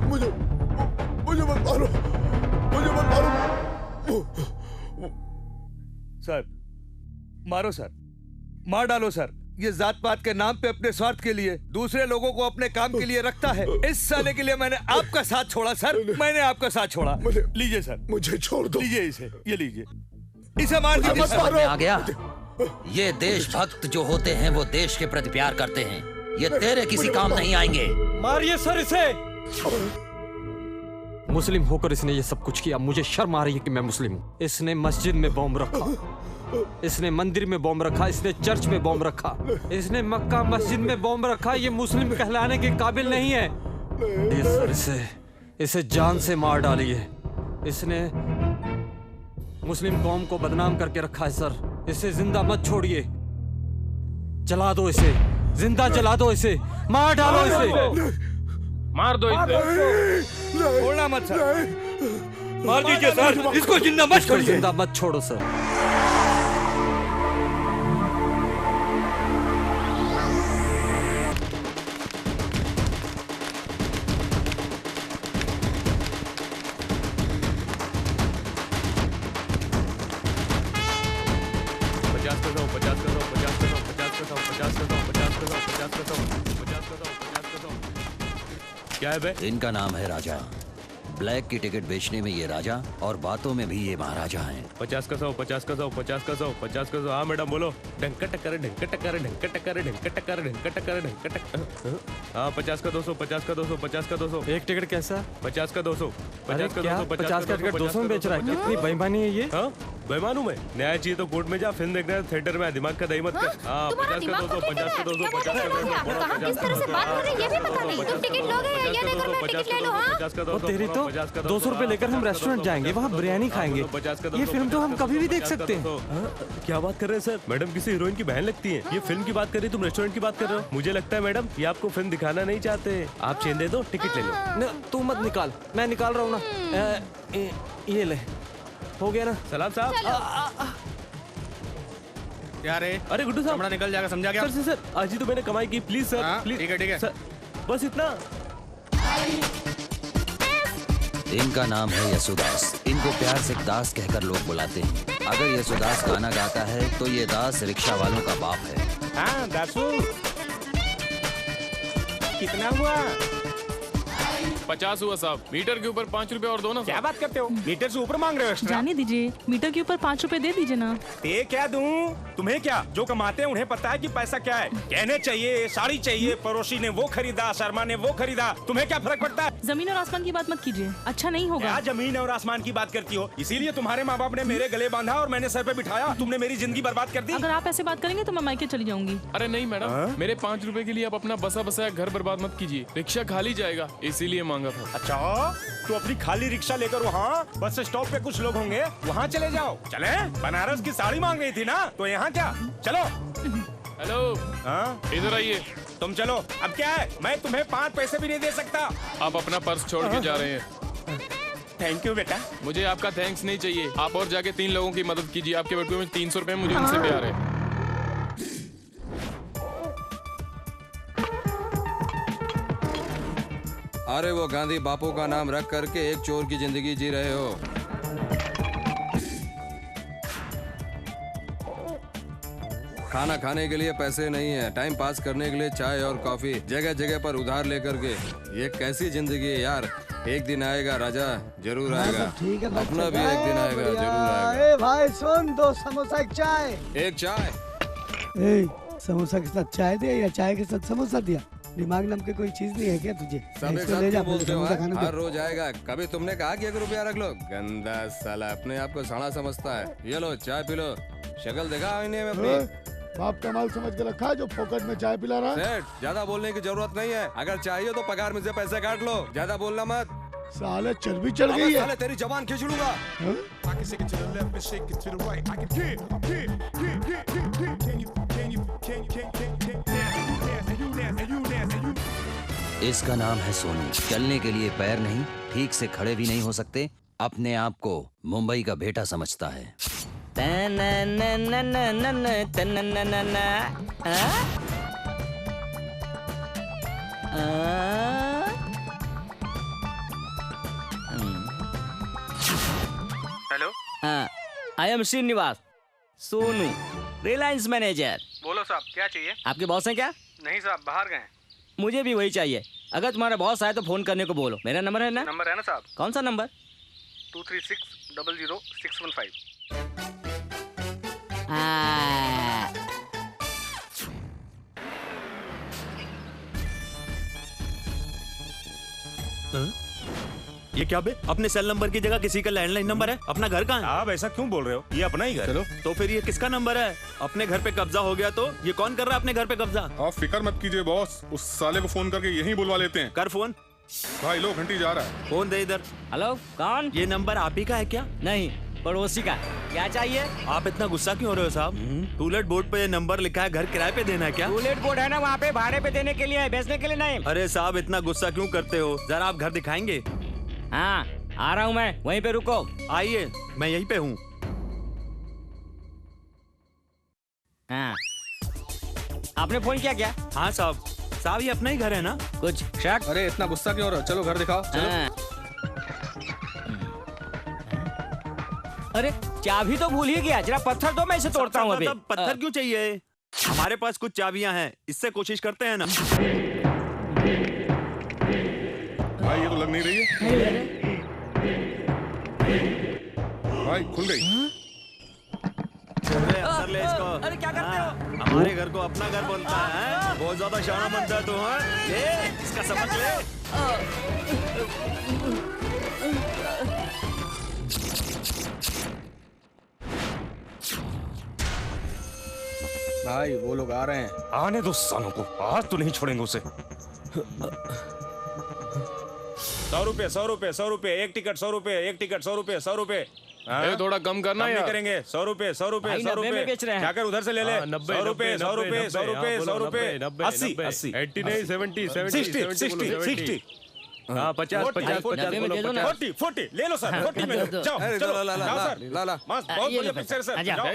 मुझे मुझे मत मारो, मुझे मत मारो। सर मारो सर, मार डालो सर। ये जात पात के नाम पे अपने स्वार्थ के लिए दूसरे लोगों को अपने काम के लिए रखता है। इस साले के लिए मैंने आपका साथ छोड़ा सर, मैंने आपका साथ छोड़ा। लीजिए सर, मुझे छोड़ दो। लीजिए इसे, ये लीजिए, इसे मार दीजिए। अब समझ में आ गया? ये देशभक्त जो होते हैं वो देश के प्रति प्यार करते हैं। ये तेरे किसी काम नहीं आएंगे। मारिए सर इसे। मुस्लिम होकर इसने ये सब कुछ किया। मुझे शर्म आ रही है कि मैं मुस्लिम हूँ। इसने मस्जिद में बॉम्ब रखा, इसने मंदिर में बॉम्ब रखा, इसने चर्च में बॉम्ब रखा, इसने मक्का मस्जिद में बॉम्ब रखा। ये मुस्लिम कहलाने के काबिल नहीं है। ये सर इसे जान से मार डालिए। इसने मुस्लिम कौम को बदनाम करके रखा है सर। इसे जिंदा मत छोड़िए, जला दो इसे, जिंदा जला दो इसे, मार डालो इसे, मार दो इसे। छोड़ना मत सर, मार दीजिए सर, इसको जिंदा मत छोड़िए। जिंदा मत छोड़ो सर। क्या है बे? इनका नाम है राजा। ब्लैक की टिकट बेचने में ये राजा और बातों में भी ये महाराजा हैं। 50 का 100, 50 का 100, 50 का 100, 50 का 100। हाँ मैडम बोलो। ढंका टक्कर, ढंका टक्कर, ढंका टक्कर, ढंका टक्कर, ढंका टक्कर, ढंका टक्कर। हाँ 50 का 200, 50 का 200, 50 का 200। एक टिकट कैसा? 50 का 200, 50 का 200, 50 का टिकट 200 में बेच रहा है। कितनी बेईमानी है ये। हाँ बेईमानू में न्याय चाहिए तो कोर्ट में जा, फिल्म देखना है थिएटर में, दिमाग का दही मत कर। हाँ 50 का 200, 50 का 200, 50 का 200। किस तरह से बात हो रही है ये भी पता नहीं। तुम टिकट लोगे या नहीं? घर में टिकट ले लो। हाँ 50 का 200, तेरी तो 200 रुपए लेकर हम रेस्टोरेंट जाएंगे, वहाँ बिरयानी खाएंगे। ये फिल्म तो हम कभी भी देख सकते हैं। क्या बात कर रहे हैं सर? मैडम किसी हीरोइन की बहन लगती है। ये फिल्म की बात कर रही, तुम रेस्टोरेंट की बात कर रहे हो। मुझे लगता है मैडम ये आपको फिल्म दिखाना नहीं चाहते। आप चेंज दे दो, टिकट ले लो। तू मत निकाल, मैं निकाल रहा हूँ ना। ये ले, हो गया ना। सलाम साहब। क्या रे? अरे गुड्डू साहब, कमरा निकल जाएगा, समझा क्या? सर सर आज ही तो मैंने कमाई की, प्लीज सर प्लीज। ठीक है सर बस इतना। इनका नाम है यसुदास। इनको प्यार से दास कहकर लोग बुलाते हैं। अगर यसुदास गाना गाता है तो ये दास रिक्शा वालों का बाप है। हाँ दासू, कितना हुआ? 50 हुआ साहब। मीटर के ऊपर 5 रुपए और दो ना। क्या बात करते हो? मीटर से ऊपर मांग रहे हो एक्स्ट्रा? जाने दीजिए, मीटर के ऊपर 5 रुपए दे दीजिए ना। ते क्या दूं? तुम्हें क्या? जो कमाते हैं उन्हें पता है कि पैसा क्या है। कहने चाहिए, साड़ी चाहिए, पड़ोसी ने वो खरीदा, शर्मा ने वो खरीदा, तुम्हें क्या फर्क पड़ता है? जमीन और आसमान की बात मत कीजिए, अच्छा नहीं होगा। क्या जमीन और आसमान की बात करती हो? इसीलिए तुम्हारे माँ बाप ने मेरे गले बांधा और मैंने सर पे बिठाया। तुमने मेरी जिंदगी बर्बाद कर दी। अगर आप ऐसे बात करेंगे तो मैं मायके चली जाऊंगी। अरे नहीं मैडम, मेरे 5 रुपए के लिए आप अपना बसा बसाया घर बर्बाद मत कीजिए। रिक्शा खाली जाएगा, इसीलिए मांगा था। अच्छा, तो अपनी खाली रिक्शा लेकर वहाँ बस स्टॉप पे कुछ लोग होंगे, वहाँ चले जाओ। चले? बनारस की साड़ी मांग गई थी ना, तो यहाँ क्या? चलो। हेलो, हाँ इधर आइए। तुम चलो। अब क्या है, मैं तुम्हें 5 पैसे भी नहीं दे सकता। आप अपना पर्स छोड़ के जा रहे हैं। थैंक यू बेटा। मुझे आपका थैंक्स नहीं चाहिए। आप और जाके 3 लोगों की मदद कीजिए। आपके बटुए में 300 रुपए, मुझे उनसे प्यार है। अरे वो गांधी बापू का नाम रख करके एक चोर की जिंदगी जी रहे हो। खाना खाने के लिए पैसे नहीं है, टाइम पास करने के लिए चाय और कॉफी जगह जगह पर उधार लेकर के। ये कैसी जिंदगी है यार। एक दिन आएगा राजा, जरूर आएगा। ठीक है, अपना भी एक दिन आएगा, जरूर आएगा। ए भाई सुन, 2 समोसा एक चाय। एक चाय। ए, समोसा के साथ चाय दे या चाय के साथ समोसा दिया? दिमाग नाम की कोई चीज नहीं है क्या तुझे? सब एक इसको साथ ले जा, क्यों बोलते हो? समोसा खाने हर दो। रोज आएगा। कभी तुमने कहा कि 1 रुपया रख लो? गंदा साला अपने आप को सड़ा समझता है। ये लो चाय पी लो। शक्ल देखा आईने में अपनी? बाप का माल समझ के रखा है जो फोकट में चाय पिला रहा है। सेठ ज्यादा बोलने की जरूरत नहीं है। अगर चाहिए तो पगार में से पैसे काट लो। ज्यादा बोलना मत। साले चर्बी चढ़ अबे गई है। साले तेरी जबान खींच लूंगा। इसका नाम है सोनू। चलने के लिए पैर नहीं, ठीक से खड़े भी नहीं हो सकते। अपने आप को मुंबई का बेटा समझता है। Hello, I am Srinivas, Sonu, Reliance manager. बोलो साहब, क्या चाहिए? आपके बॉस हैं क्या? नहीं साहब, बाहर गए हैं। मुझे भी वही चाहिए। अगर तुम्हारा बॉस आए तो फोन करने को बोलो। मेरा नंबर है ना? नंबर है ना साहब? कौन सा नंबर? 236000615। ये क्या बे? अपने सेल नंबर की जगह किसी का लैंडलाइन नंबर है। अपना घर कहाँ है? आप ऐसा क्यों बोल रहे हो? ये अपना ही घर। चलो तो फिर ये किसका नंबर है? अपने घर पे कब्जा हो गया तो ये कौन कर रहा है अपने घर पे कब्जा? आप फिक्र मत कीजिए बॉस, उस साले को फोन करके यहीं बुलवा लेते हैं। कर फोन। भाई लो, घंटी जा रहा है। फोन दे इधर। हेलो, कौन? ये नंबर आप ही का है क्या? नहीं, पड़ोसी का। क्या चाहिए? आप इतना गुस्सा क्यों हो रहे हो साहब? टूलेट बोर्ड पे ये नंबर लिखा है, घर किराए पे देना है क्या? टूलेट बोर्ड है ना वहाँ पे, भाड़े पे देने के लिए है, बेचने के लिए नहीं। अरे साहब इतना गुस्सा क्यों करते हो? जरा आप घर दिखाएंगे? हाँ आ रहा हूँ मैं, वहीं पे रुको। आइए, मैं यहीं पे हूँ। हाँ, आपने फोन किया क्या? हाँ साहब, साहब ये अपना ही घर है ना? कुछ शक? अरे इतना गुस्सा क्यों हो रहा हो? चलो घर दिखाओ। चलो। अरे चाबी तो भूल ही गया। जरा पत्थर दो, मैं इसे तोड़ता हूँ अभी। पत्थर क्यों चाहिए? हमारे पास कुछ चाबियां हैं, इससे कोशिश करते हैं ना। भाई ये तो लग नहीं रही है। भाई खुल गई। अंदर ले इसको। अरे क्या करते हो? हमारे घर को अपना घर बोलता है। बहुत ज्यादा शाना बनता है तू। ले इसका सबक ले। भाई वो लोग आ रहे हैं। आने दो सालों को, आज तो नहीं छोड़ेंगे उसे। 100 रुपए, 100 रुपए, 100 रुपए, एक टिकट 100 रुपए, एक टिकट 100 रुपए, 100 रुपए। थोड़ा कम करना यार। यार। करेंगे 100 रुपए, 100 रुपए, भाई 100 90 में रुपए बेच रहे हैं। क्या कर उधर से ले ले। 90, 100 रुपए, 100 रुपए, 100 रुपए, 100 रुपए, 80, 80, 80 नहीं 70 60, 60। हाँ 50 50 90 में दे दो ना। 40 ले लो सर। 40 में जाओ, अरे चलो ला ला जाओ ला सर। ला ला। मस्त, बहुत ये बढ़िया लो पिक्चर सर। आजा। जाओ,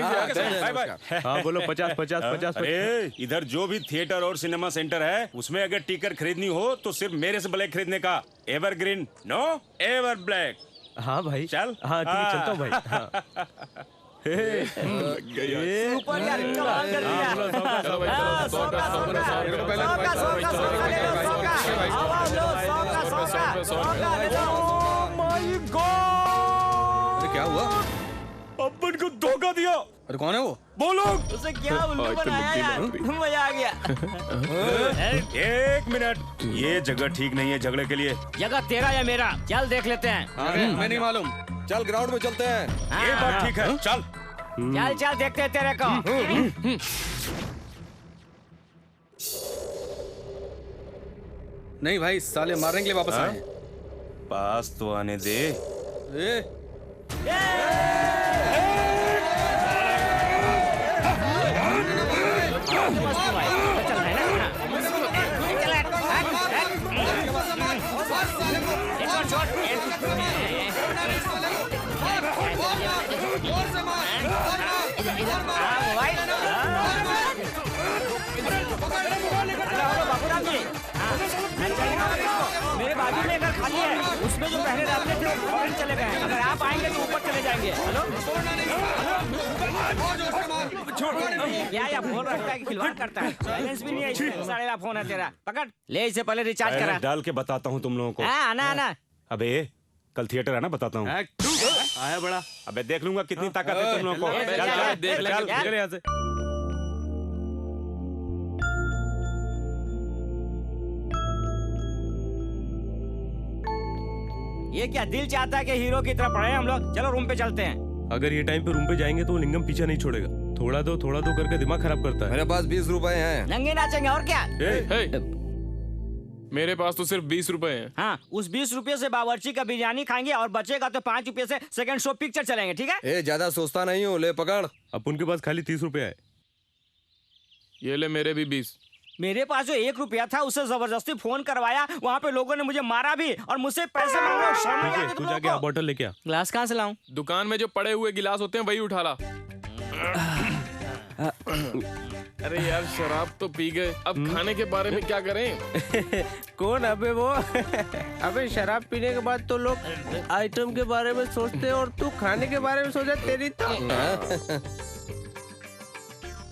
बाय बाय। हाँ बोलो 50 50 50। अरे इधर जो भी थिएटर और सिनेमा सेंटर है उसमें अगर टिकट खरीदनी हो तो सिर्फ मेरे से ब्लैक खरीदने का। Evergreen know ever black. हाँ भाई चल। हाँ ठीक है, चलता हूँ भाई। हाँ। ऊपर यार, कमाल कर दिया। बोलो 100 का, 100 का, हाँ, 100 का, 100 का, 100 का, 100 का, 100 का, 100 का, 100 का। आवाज लो, 100 का, 100 का, 100 का, ले जाओ। Oh my God! अरे क्या हुआ? अपन को धोखा दिया। अरे कौन है वो? बोलो। उसे क्या उल्लू बनाया यार, मजा आ गया। 1 मिनट, ये जगह ठीक नहीं है झगड़े के लिए। जगह तेरा या मेरा? चल देख लेते हैं। मैं नहीं मालूम। चल ग्राउंड में चलते हैं। ये बात ठीक है, चल। चल चल देखते हैं तेरे को। नहीं भाई, साले मारने के लिए वापस आए हैं। पास तो आने दे। मेरे बाजू में घर खाली है, उसमें जो पहले रहते थे वो फौरन चले गए हैं। अगर आप आएंगे तो ऊपर चले जाएंगे। हेलो, क्या फोन रखता है कि खिलवाड़ करता है? बैलेंस भी नहीं है इसमें। साढ़े फोन है तेरा, पकड़ ले इसे, पहले रिचार्ज करा। डाल के बताता हूँ तुम लोगों को। आना आना। अबे कल थिएटर है ना, बताता हूँ। आया बड़ा। अबे देख लूंगा कितनी ताकत है तुम लोगों को। चल, चल, चल, देख ले, चल, चल, चल। यहाँ से। ये क्या दिल चाहता है कि हीरो की तरह पढ़े हम लोग? चलो रूम पे चलते हैं। अगर ये टाइम पे रूम पे जाएंगे तो लिंगम पीछा नहीं छोड़ेगा। थोड़ा दो करके दिमाग खराब करता है। मेरे पास 20 रुपए हैं। नंगे नाचेंगे और क्या? मेरे पास तो सिर्फ 20 रुपए हैं। हाँ, उस 20 रुपए से बावर्ची का बिरयानी खाएंगे और बचेगा तो 5 रुपए से सेकंड शो पिक्चर चलेंगे, ठीक है? ए, ज्यादा सोचता नहीं हूँ, ले पकड़। अब उनके पास खाली 30 रुपए है। ये ले मेरे भी 20। मेरे पास जो 1 रुपया था उसे जबरदस्ती फोन करवाया, वहाँ पे लोगों ने मुझे मारा भी और मुझसे पैसे मांगे। शर्म नहीं आती तुम लोगों को? बोतल लेके आ। ग्लास कहाँ से लाऊं? दुकान में जो पड़े हुए गिलास होते हैं वही उठा ला। अरे यार शराब तो पी गए, अब खाने के बारे में क्या करें? कौन अबे वो? अबे शराब पीने के बाद तो लोग आइटम के बारे में सोचते हैं और तू खाने के बारे में सोचा। तेरी तो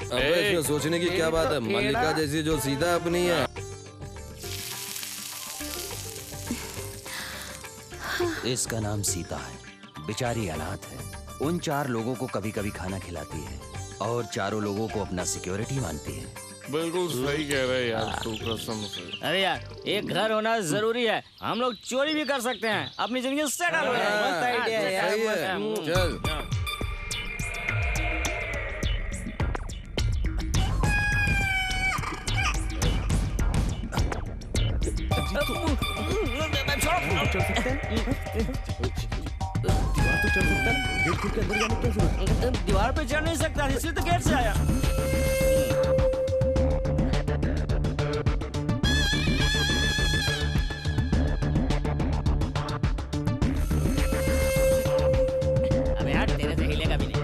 अबे इसमें सोचने की क्या बात है? मल्लिका जैसी जो सीधा अपनी है। इसका नाम सीता है, बेचारी अनाथ है। उन 4 लोगों को कभी कभी खाना खिलाती है और 4 लोगों को अपना सिक्योरिटी मानती है। बिल्कुल सही कह रहे हैं यार तू, कसम से। अरे यार, एक घर होना जरूरी है। हम लोग चोरी भी कर सकते हैं, अपनी जिंदगी सेटल हो जाए। मस्त आइडिया है यार, सही मस्त है। है। चल। दीवार पे चढ़ नहीं सकता, इसलिए तो गेट से आया। अबे यार, तेरे से हिलेगा भी नहीं।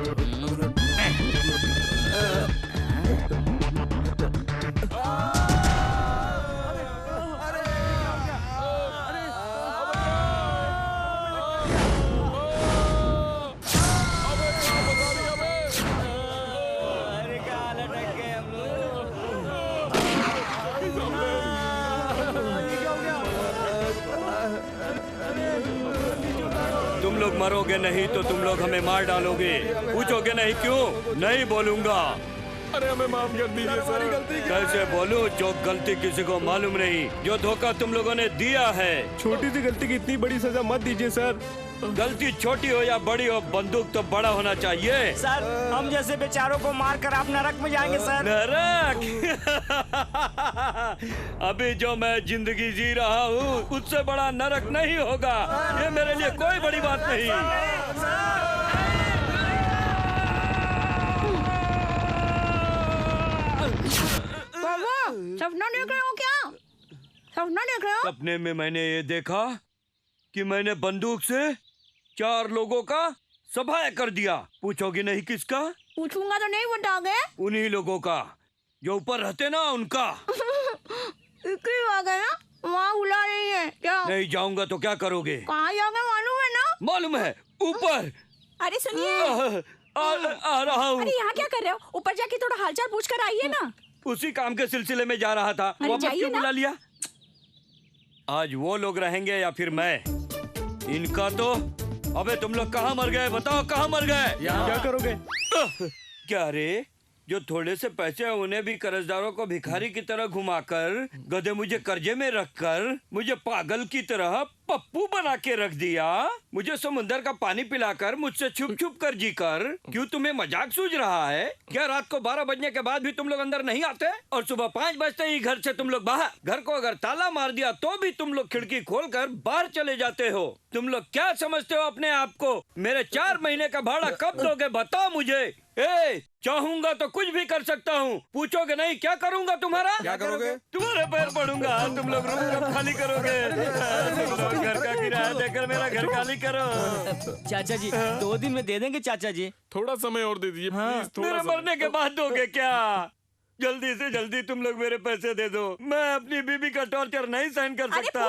तुम लोग मरोगे नहीं तो तुम लोग हमें मार डालोगे। पूछोगे नहीं क्यों? नहीं बोलूंगा। अरे हमें माफ कर दीजिए सर। कैसे बोलूं जो गलती किसी को मालूम नहीं, जो धोखा तुम लोगों ने दिया है। छोटी सी गलती की इतनी बड़ी सजा मत दीजिए सर। गलती छोटी हो या बड़ी हो, बंदूक तो बड़ा होना चाहिए। सर, हम जैसे बेचारों को मार कर आप नरक में जाएंगे सर। नरक? अभी जो मैं जिंदगी जी रहा हूँ उससे बड़ा नरक नहीं होगा। ये मेरे लिए कोई बड़ी बात नहीं। सपना देख रहे हो क्या? सपना देख रहे हो? सपने में मैंने ये देखा कि मैंने बंदूक से 4 लोगों का सफाया कर दिया। पूछोगी नहीं किसका? पूछूंगा तो नहीं बताओगे? उन्हीं लोगों का जो ऊपर रहते ना, उनका। आ गए ना, वहाँ बुला रही है क्या? नहीं जाऊंगा तो क्या करोगे? कहाँ जाओगे मालूम है ना? मालूम है, ऊपर। अरे सुनिए, आ रहा हूँ। अरे यहाँ क्या कर रहे हो? ऊपर जाके थोड़ा हालचाल पूछ कर आइए ना। उसी काम के सिलसिले में जा रहा था। वापस क्यों बुला लिया? आज वो लोग रहेंगे या फिर मैं? इनका तो। अबे तुम लोग कहाँ मर गए? बताओ कहाँ मर गए? क्या करोगे? क्या रे, जो थोड़े से पैसे हैं उन्हें भी कर्जदारों को भिखारी की तरह घुमाकर, गधे मुझे कर्जे में रखकर, मुझे पागल की तरह पप्पू बना के रख दिया। मुझे समुंदर का पानी पिलाकर, मुझसे छुप छुप कर जीकर। क्यों तुम्हें मजाक सूझ रहा है क्या? रात को 12 बजने के बाद भी तुम लोग अंदर नहीं आते और सुबह 5 बजते ही घर से तुम लोग बाहर। घर को अगर ताला मार दिया तो भी तुम लोग खिड़की खोलकर बाहर चले जाते हो। तुम लोग क्या समझते हो अपने आप को? मेरे 4 महीने का भाड़ा कब दोगे? बताओ मुझे। चाहूंगा तो कुछ भी कर सकता हूँ। पूछोगे नहीं क्या करूँगा तुम्हारा? क्या करोगे? तुम्हारे पैर पड़ूंगा। तुम लोग रूम कब खाली करोगे? तुम लोग घर का किराया देकर मेरा घर खाली करो। चाचा जी 2 दिन में दे देंगे चाचा जी। थोड़ा समय और दे दीजिए प्लीज। मेरे मरने के बाद दोगे क्या? जल्दी से जल्दी तुम लोग मेरे पैसे दे दो। मैं अपनी बीबी का टॉर्चर नहीं सहन कर सकता।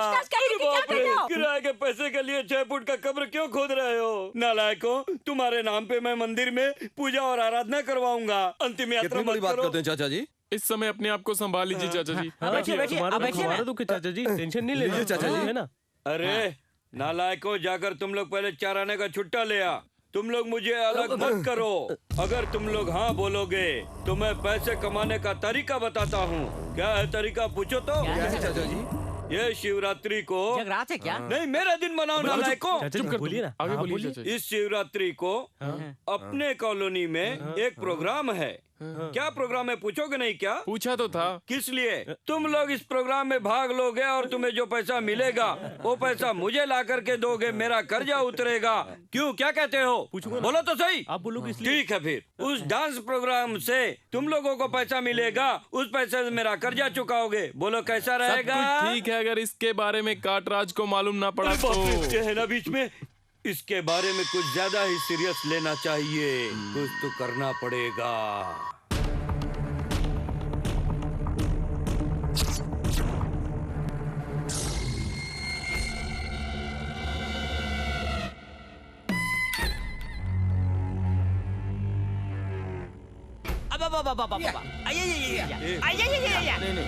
किराए के पैसे के लिए 6 फुट का कब्र क्यों खोद रहे हो? नालायकों, तुम्हारे नाम पे मैं मंदिर में पूजा और आराधना करवाऊंगा। अंतिम यात्रा मत बात करो। करते हैं चाचा जी। इस समय अपने आप को संभाल लीजिए चाचा जी। बैठिए बैठिए, आप बैठिए ना। चाचा जी टेंशन नहीं लीजिए चाचा जी, है ना? अरे नालायकों, जाकर तुम लोग पहले 4 आने का छुट्टा ले आ। तुम लोग मुझे अलग मत करो। अगर तुम लोग हाँ बोलोगे तो मैं पैसे कमाने का तरीका बताता हूँ। क्या है तरीका? पूछो तो। क्या है चाचा जी? ये शिवरात्रि को जगरात है क्या? नहीं, मेरा दिन मनाओ नालायकों। चुप कर, बोलिए ना, आगे बोलिए चाचा जी। इस शिवरात्रि को अपने कॉलोनी में एक प्रोग्राम है। क्या प्रोग्राम है पूछोगे नहीं क्या? पूछा तो था। किस लिए? तुम लोग इस प्रोग्राम में भाग लोगे और तुम्हें जो पैसा मिलेगा वो पैसा मुझे ला करके दोगे, मेरा कर्जा उतरेगा। क्यों, क्या कहते हो? बोलो तो सही। आप बोलोगे इसलिए। ठीक है, फिर उस डांस प्रोग्राम से तुम लोगों को पैसा मिलेगा, उस पैसे से मेरा कर्जा चुकाओगे। बोलो कैसा रहेगा? सब कुछ ठीक है अगर इसके बारे में काटराज को मालूम ना पड़ा तो। है ना बीच में, इसके बारे में कुछ ज्यादा ही सीरियस लेना चाहिए। कुछ तो करना पड़ेगा।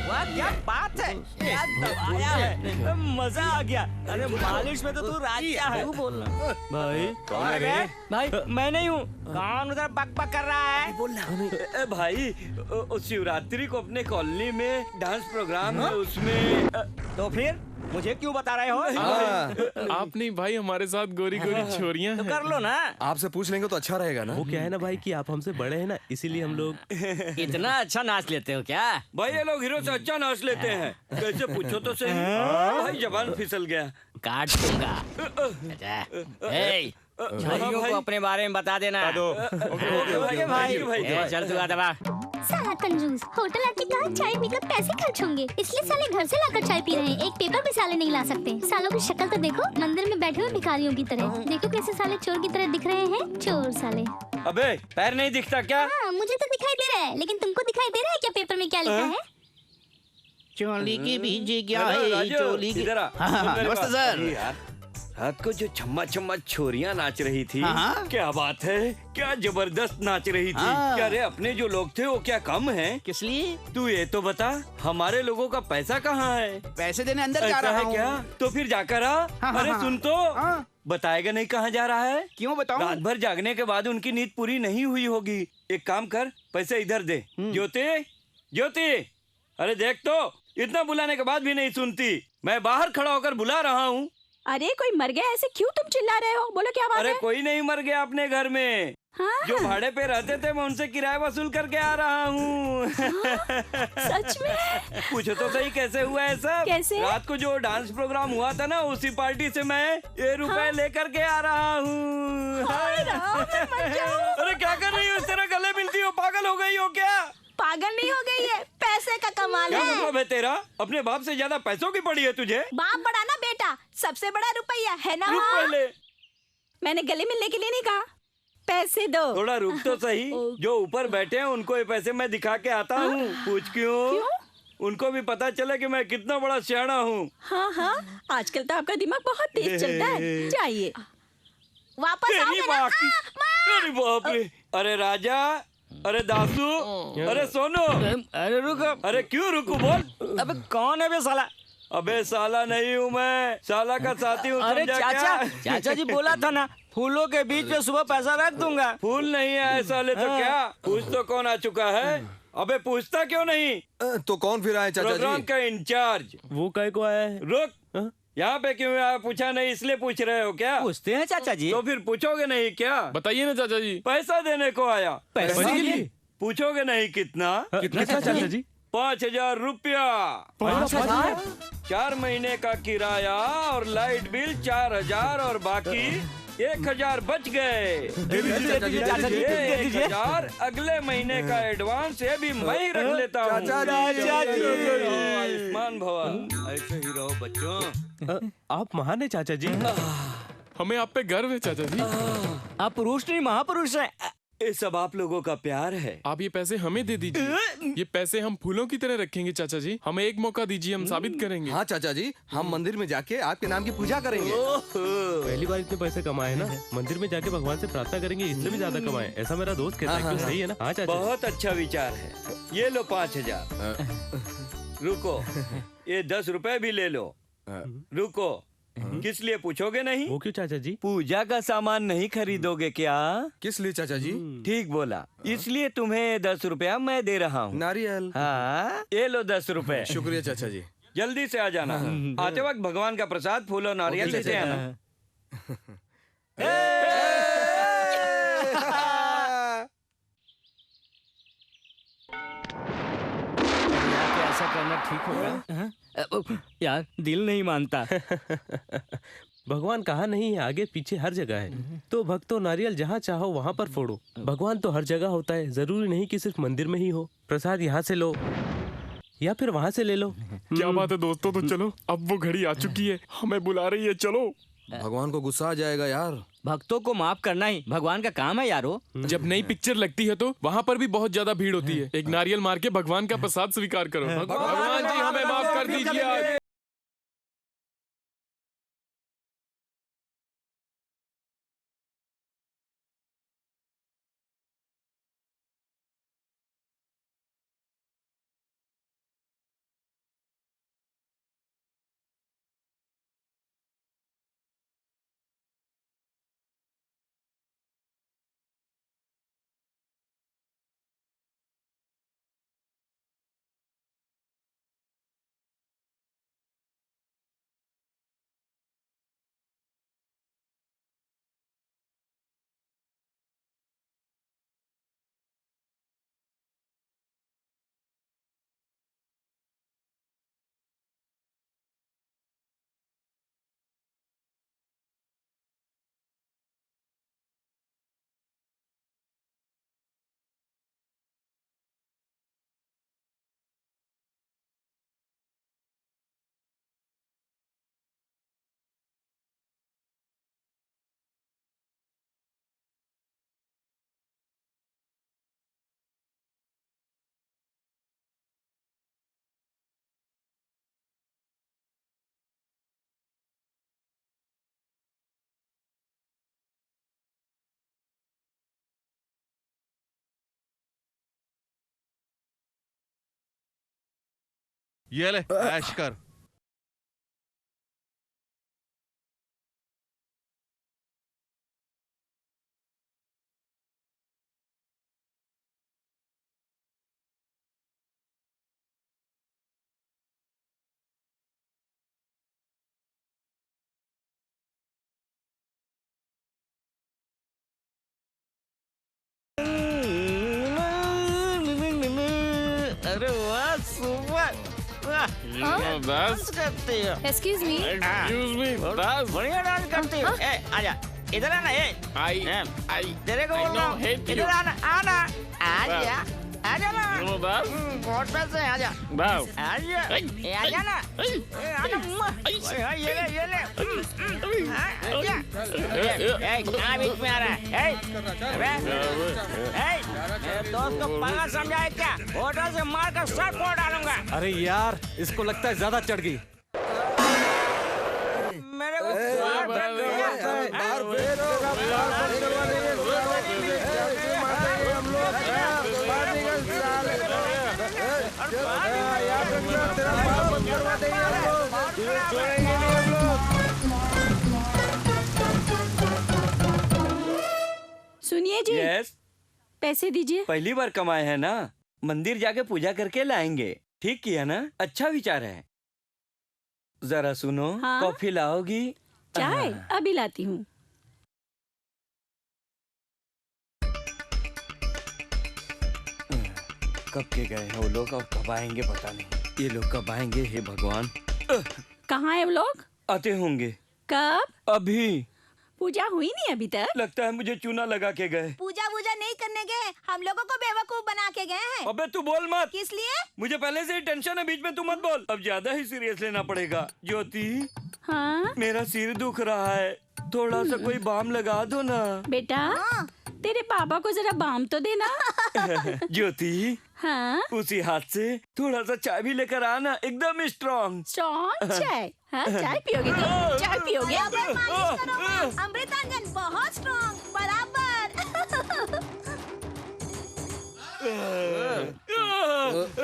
वाह क्या बात है, क्या दबाया है, मजा आ गया। अरे मालिश में तो तू राजा है। तू बोलना भाई। कौन है बे? भाई मैं नहीं हूँ। कौन उधर बक बक कर रहा है? बोलना भाई, शिवरात्रि को अपने कॉलोनी में डांस प्रोग्राम है, उसमें तो फिर मुझे क्यों बता रहे हो? आप नहीं भाई, हमारे साथ गोरी गोरी छोरियां तो कर लो ना। आपसे पूछ लेंगे तो अच्छा रहेगा ना। वो क्या है ना भाई कि आप हमसे बड़े हैं ना, इसीलिए हम लोग इतना अच्छा नाच लेते हो क्या? भाई ये लोग हीरो से अच्छा नाच लेते हैं। कैसे पूछो तो सही। भाई जबान फिसल गया। काट दूंगा। भाइयों को अपने बारे में बता देना। भाई चल तू आ दबा। साला कंजूस, होटल आके कहा चाय पीकर पैसे खर्च होंगे, इसलिए साले घर से लाकर चाय पी रहे हैं। एक पेपर भी साले नहीं ला सकते। सालों की शक्ल तो देखो, मंदिर में बैठे हुए भिखारियों की तरह। देखो कैसे साले चोर की तरह दिख रहे हैं। चोर साले। अबे पैर नहीं दिखता क्या? हाँ, मुझे तो दिखाई दे रहा है, लेकिन तुमको दिखाई दे रहा है क्या पेपर में क्या लिखा है? चोली की बीजी क्या है? चोली की। नमस्ते सर। रात को जो छम्मा छम्मा छोरियां नाच रही थी, क्या बात है, क्या जबरदस्त नाच रही थी। क्या रे अपने जो लोग थे वो क्या कम हैं? किस लिए? तू ये तो बता, हमारे लोगों का पैसा कहाँ है? पैसे देने अंदर जा रहा है क्या? तो फिर जाकर आ। अरे सुन तो, बताएगा नहीं कहाँ जा रहा है? क्यों बताऊं? रात भर जागने के बाद उनकी नींद पूरी नहीं हुई होगी। एक काम कर, पैसे इधर दे। ज्योति, ज्योति, अरे देख तो, इतना बुलाने के बाद भी नहीं सुनती। मैं बाहर खड़ा होकर बुला रहा हूँ। अरे कोई मर गया, ऐसे क्यों तुम चिल्ला रहे हो? बोलो क्या बात है? अरे कोई नहीं मर गया अपने घर में। जो भाड़े पे रहते थे मैं उनसे किराया वसूल करके आ रहा हूँ। सच में? पूछो तो सही कैसे हुआ है सब? कैसे? रात को जो डांस प्रोग्राम हुआ था ना, उसी पार्टी से मैं ये रुपए लेकर के आ रहा हूँ। अरे क्या कर रही हो? इस तरह गले मिलती हो? पागल हो गई हो क्या? पागल नहीं हो गई है, पैसे का कमाल है। क्या मतलब है तेरा? अपने बाप से ज्यादा पैसों की पड़ी है तुझे? बाप बड़ा ना बेटा, सबसे बड़ा रुपया है ना। रुक पहले। मैंने गले मिलने के लिए नहीं कहा, पैसे दो। थोड़ा रुक तो सही। जो ऊपर बैठे हैं उनको ये पैसे मैं दिखा के आता हूँ। पूछ क्यों? उनको भी पता चले कि मैं कितना बड़ा सियाना हूँ। हाँ हाँ, आजकल तो आपका दिमाग बहुत तेज चलता है। जाइए वापस आओगे ना? अरे बाप रे, अरे राजा, अरे दासू, अरे सोनू, अरे रुको। अरे क्यों रुकू? बोल। अबे कौन है बे साला? अबे साला नहीं हूँ मैं, साला का साथी हूँ। अरे चाचा, चाचा जी बोला था ना फूलों के बीच में सुबह पैसा रख दूंगा। फूल नहीं है साले तो क्या? पूछ तो कौन आ चुका है? अबे पूछता क्यों नहीं? तो कौन फिर आए चाचा जी? प्रोग्राम का इंचार्ज। वो काय को आया है? रुक, यहाँ पे क्यों आया? पूछा नहीं इसलिए पूछ रहे हो क्या? पूछते हैं चाचा जी। तो फिर पूछोगे नहीं क्या? बताइए ना चाचा जी। पैसा देने को आया। पैसे के लिए? पूछोगे नहीं कितना? कितना चाचा जी? 5,000 रुपया। 5,000? 4 महीने का किराया और लाइट बिल 4,000 और बाकी 1,000 बच गए। 1,000 अगले महीने का एडवांस, ये भी मैं ही रख लेता हूँ। आयुष्मान भवा। ऐसे ही रहो बच्चों। आप महान है चाचा जी। हमें आप पे गर्व है चाचा जी। आप पुरुष नहीं महापुरुष हैं। ये सब आप लोगों का प्यार है। आप ये पैसे हमें दे दीजिए। ये पैसे हम फूलों की तरह रखेंगे चाचा जी। हमें एक मौका दीजिए, हम साबित करेंगे। हाँ चाचा जी, हम मंदिर में जाके आपके नाम की पूजा करेंगे। पहली बार इतने पैसे कमाए ना, मंदिर में जाके भगवान से प्रार्थना करेंगे इससे भी ज्यादा कमाए, ऐसा मेरा दोस्त कहता है। क्यों? सही है ना? हाँ चाचा। बहुत अच्छा विचार है। ये लो 5,000। रुको, ये 10 रुपए भी ले लो। रुको, किस लिए पूछोगे नहीं? वो क्यों चाचा जी? पूजा का सामान नहीं खरीदोगे क्या? किस लिए चाचा जी? ठीक बोला, इसलिए तुम्हें 10 रुपया मैं दे रहा हूँ। नारियल। हाँ, ये लो 10 रुपए। शुक्रिया चाचा जी। जल्दी से आ जाना। आते वक्त भगवान का प्रसाद फूल और नारियल लेते आना। ऐसा करना ठीक होगा? यार दिल नहीं मानता। भगवान कहाँ नहीं है, आगे पीछे हर जगह है। तो भक्तों, नारियल जहाँ चाहो वहाँ पर फोड़ो। भगवान तो हर जगह होता है, जरूरी नहीं कि सिर्फ मंदिर में ही हो। प्रसाद यहाँ से लो या फिर वहाँ से ले लो। क्या बात है दोस्तों, तो चलो, अब वो घड़ी आ चुकी है, हमें बुला रही है, चलो। भगवान को गुस्सा आ जाएगा यार। भक्तों को माफ करना ही भगवान का काम है यारो। जब नई पिक्चर लगती है तो वहाँ पर भी बहुत ज्यादा भीड़ होती है। एक नारियल मार के भगवान का प्रसाद स्वीकार करो। भगवान जी हमें माफ कर दीजिए आज। ये ले ऐश कर। अरे वाह सुपर। Excuse me. बढ़िया डांस करती हो। ए आजा इधर आना। ए तेरे को बोल रहा हूँ, इधर आना आना। आजा आजा ना। बहुत पैसे हैं, आजा आजा। ए आजा ना। ए आजा। ये ले आजा। ए कहाँ बीच में आ रहा है? मेरे दोस्त को पागल समझा है क्या? होटल से मार कर सर फोड़ डालूंगा। अरे यार, इसको लगता है ज्यादा चढ़ गई। मेरे को सुनिए जी। यस, पैसे दीजिए। पहली बार कमाए हैं ना, मंदिर जाके पूजा करके लाएंगे। ठीक किया ना, अच्छा विचार है। जरा सुनो। हाँ? कॉफी लाओगी? चाय अभी लाती हूँ। कब के गए हैं वो लोग और कब आएंगे पता नहीं। ये लोग कब आएंगे, हे भगवान। कहाँ है वो लोग? आते होंगे। कब? अभी। पूजा हुई नहीं अभी तक? लगता है मुझे चूना लगा के गए। पूजा वूजा नहीं करने गए, हम लोगों को बेवकूफ बना के गए हैं। अबे तू बोल मत। किस लिए? मुझे पहले से ही टेंशन है, बीच में तू मत बोल। अब ज्यादा ही सीरियस लेना पड़ेगा। ज्योति। हाँ? मेरा सिर दुख रहा है, थोड़ा सा कोई बाम लगा दो ना। बेटा तेरे पापा को जरा बाम तो देना। ज्योति। हाँ? उसी हाथ से थोड़ा सा चाय भी लेकर आना, एकदम स्ट्रॉन्ग। स्ट्रॉन्ग चाय? हाँ, चाय पियोगे तुम? चाय पियोगे? अमृतांजन बहुत स्ट्रॉन्ग, बराबर।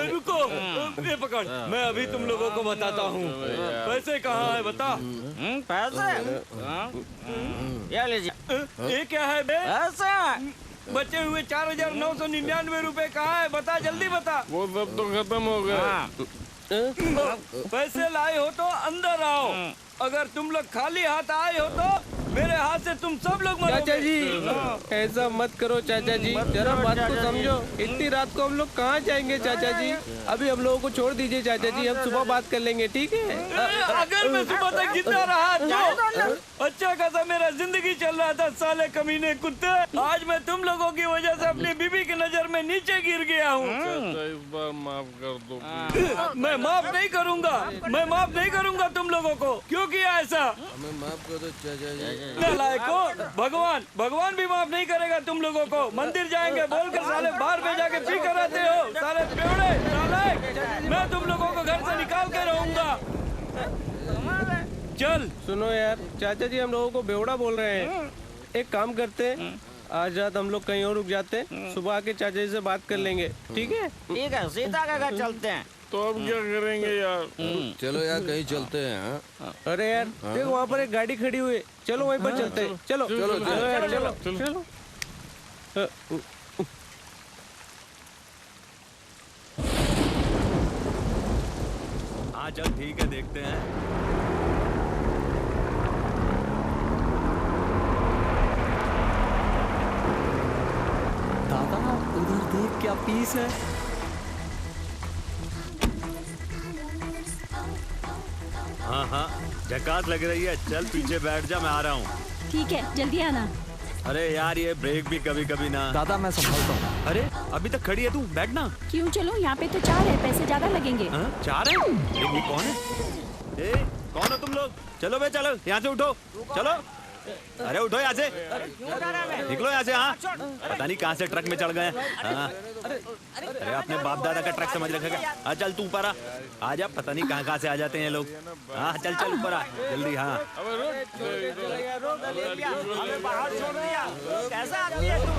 रुको, ये पकड़, मैं अभी तुम लोगों को बताता हूँ। पैसे कहाँ है बता। पैसे? ये लीजिए। ये क्या है बे? पैसे बचे हुए 4,999 रुपए कहाँ है? बता, जल्दी बता। वो सब तो खत्म हो गए। पैसे लाए हो तो अंदर आओ, अगर तुम लोग खाली हाथ आए हो तो मेरे हाथ से तुम सब लोग मरोगे। चाचा जी ऐसा मत करो चाचा जी, जरा बात को समझो। इतनी रात को हम लोग कहाँ जाएंगे चाचा जी? अभी हम लोगों को छोड़ दीजिए चाचा जी, हम सुबह बात कर लेंगे, ठीक है? अगर मैं सुबह तक जिंदा रहा तो अच्छा खासा मेरा जिंदगी चल रहा था। साले कमीने कुत्ते, आज मैं तुम लोगों की वजह से अपनी बीबी की नजर में नीचे गिर गया हूँ। इस बार माफ कर दो। मैं माफ नहीं करूँगा, मैं माफ नहीं करूँगा तुम लोगों को। क्यों किया ऐसा? हमें माफ कर दो चाचा जी। नालायको, भगवान भी माफ नहीं करेगा तुम लोगों को। मंदिर जाएंगे बोलकर साले बाहर में जाके पी कर आते हो, साले बेवड़े नालायक। मैं तुम लोगों को घर से निकाल के रहूंगा। चल सुनो यार, चाचा जी हम लोगों को बेवड़ा बोल रहे हैं। एक काम करते हैं, आज रात हम लोग कहीं और रुक जाते हैं, सुबह आके चाचा जी से बात कर लेंगे, ठीक है? ठीक है, सीता का घर चलते हैं। तो अब क्या करेंगे यार? चलो यार कहीं चलते हैं। हाँ? अरे यार देखो वहाँ पर एक गाड़ी खड़ी हुई है, चलो वहीं पर चलते हैं। चलो चलो, चलो यार, चलो, चलो चलो। हाँ चल ठीक है, देखते हैं। दादा उधर देख, क्या पीस है। हाँ हाँ झकास लग रही है, चल पीछे बैठ जा, मैं आ रहा हूँ। ठीक है, जल्दी आना। अरे यार ये ब्रेक भी कभी कभी ना। दादा मैं संभालता हूँ। अरे अभी तक खड़ी है तू, बैठना। क्यों? चलो यहाँ पे तो 4 है, पैसे ज्यादा लगेंगे। 4 है? ये कौन है? ए कौन हो तुम लोग? चलो बे चलो, यहाँ से उठो, चलो। अरे उठो यहाँ से, निकलो यहाँ से। हाँ पता नहीं कहाँ से ट्रक में चढ़ गए। हाँ अरे अपने बाप दादा का ट्रक समझ रखा क्या? हाँ चल तू ऊपर आ जा, पता नहीं कहाँ से आ जाते हैं लोग। हाँ चल चल ऊपर आ जल्दी। हाँ कैसा आदमी है तू?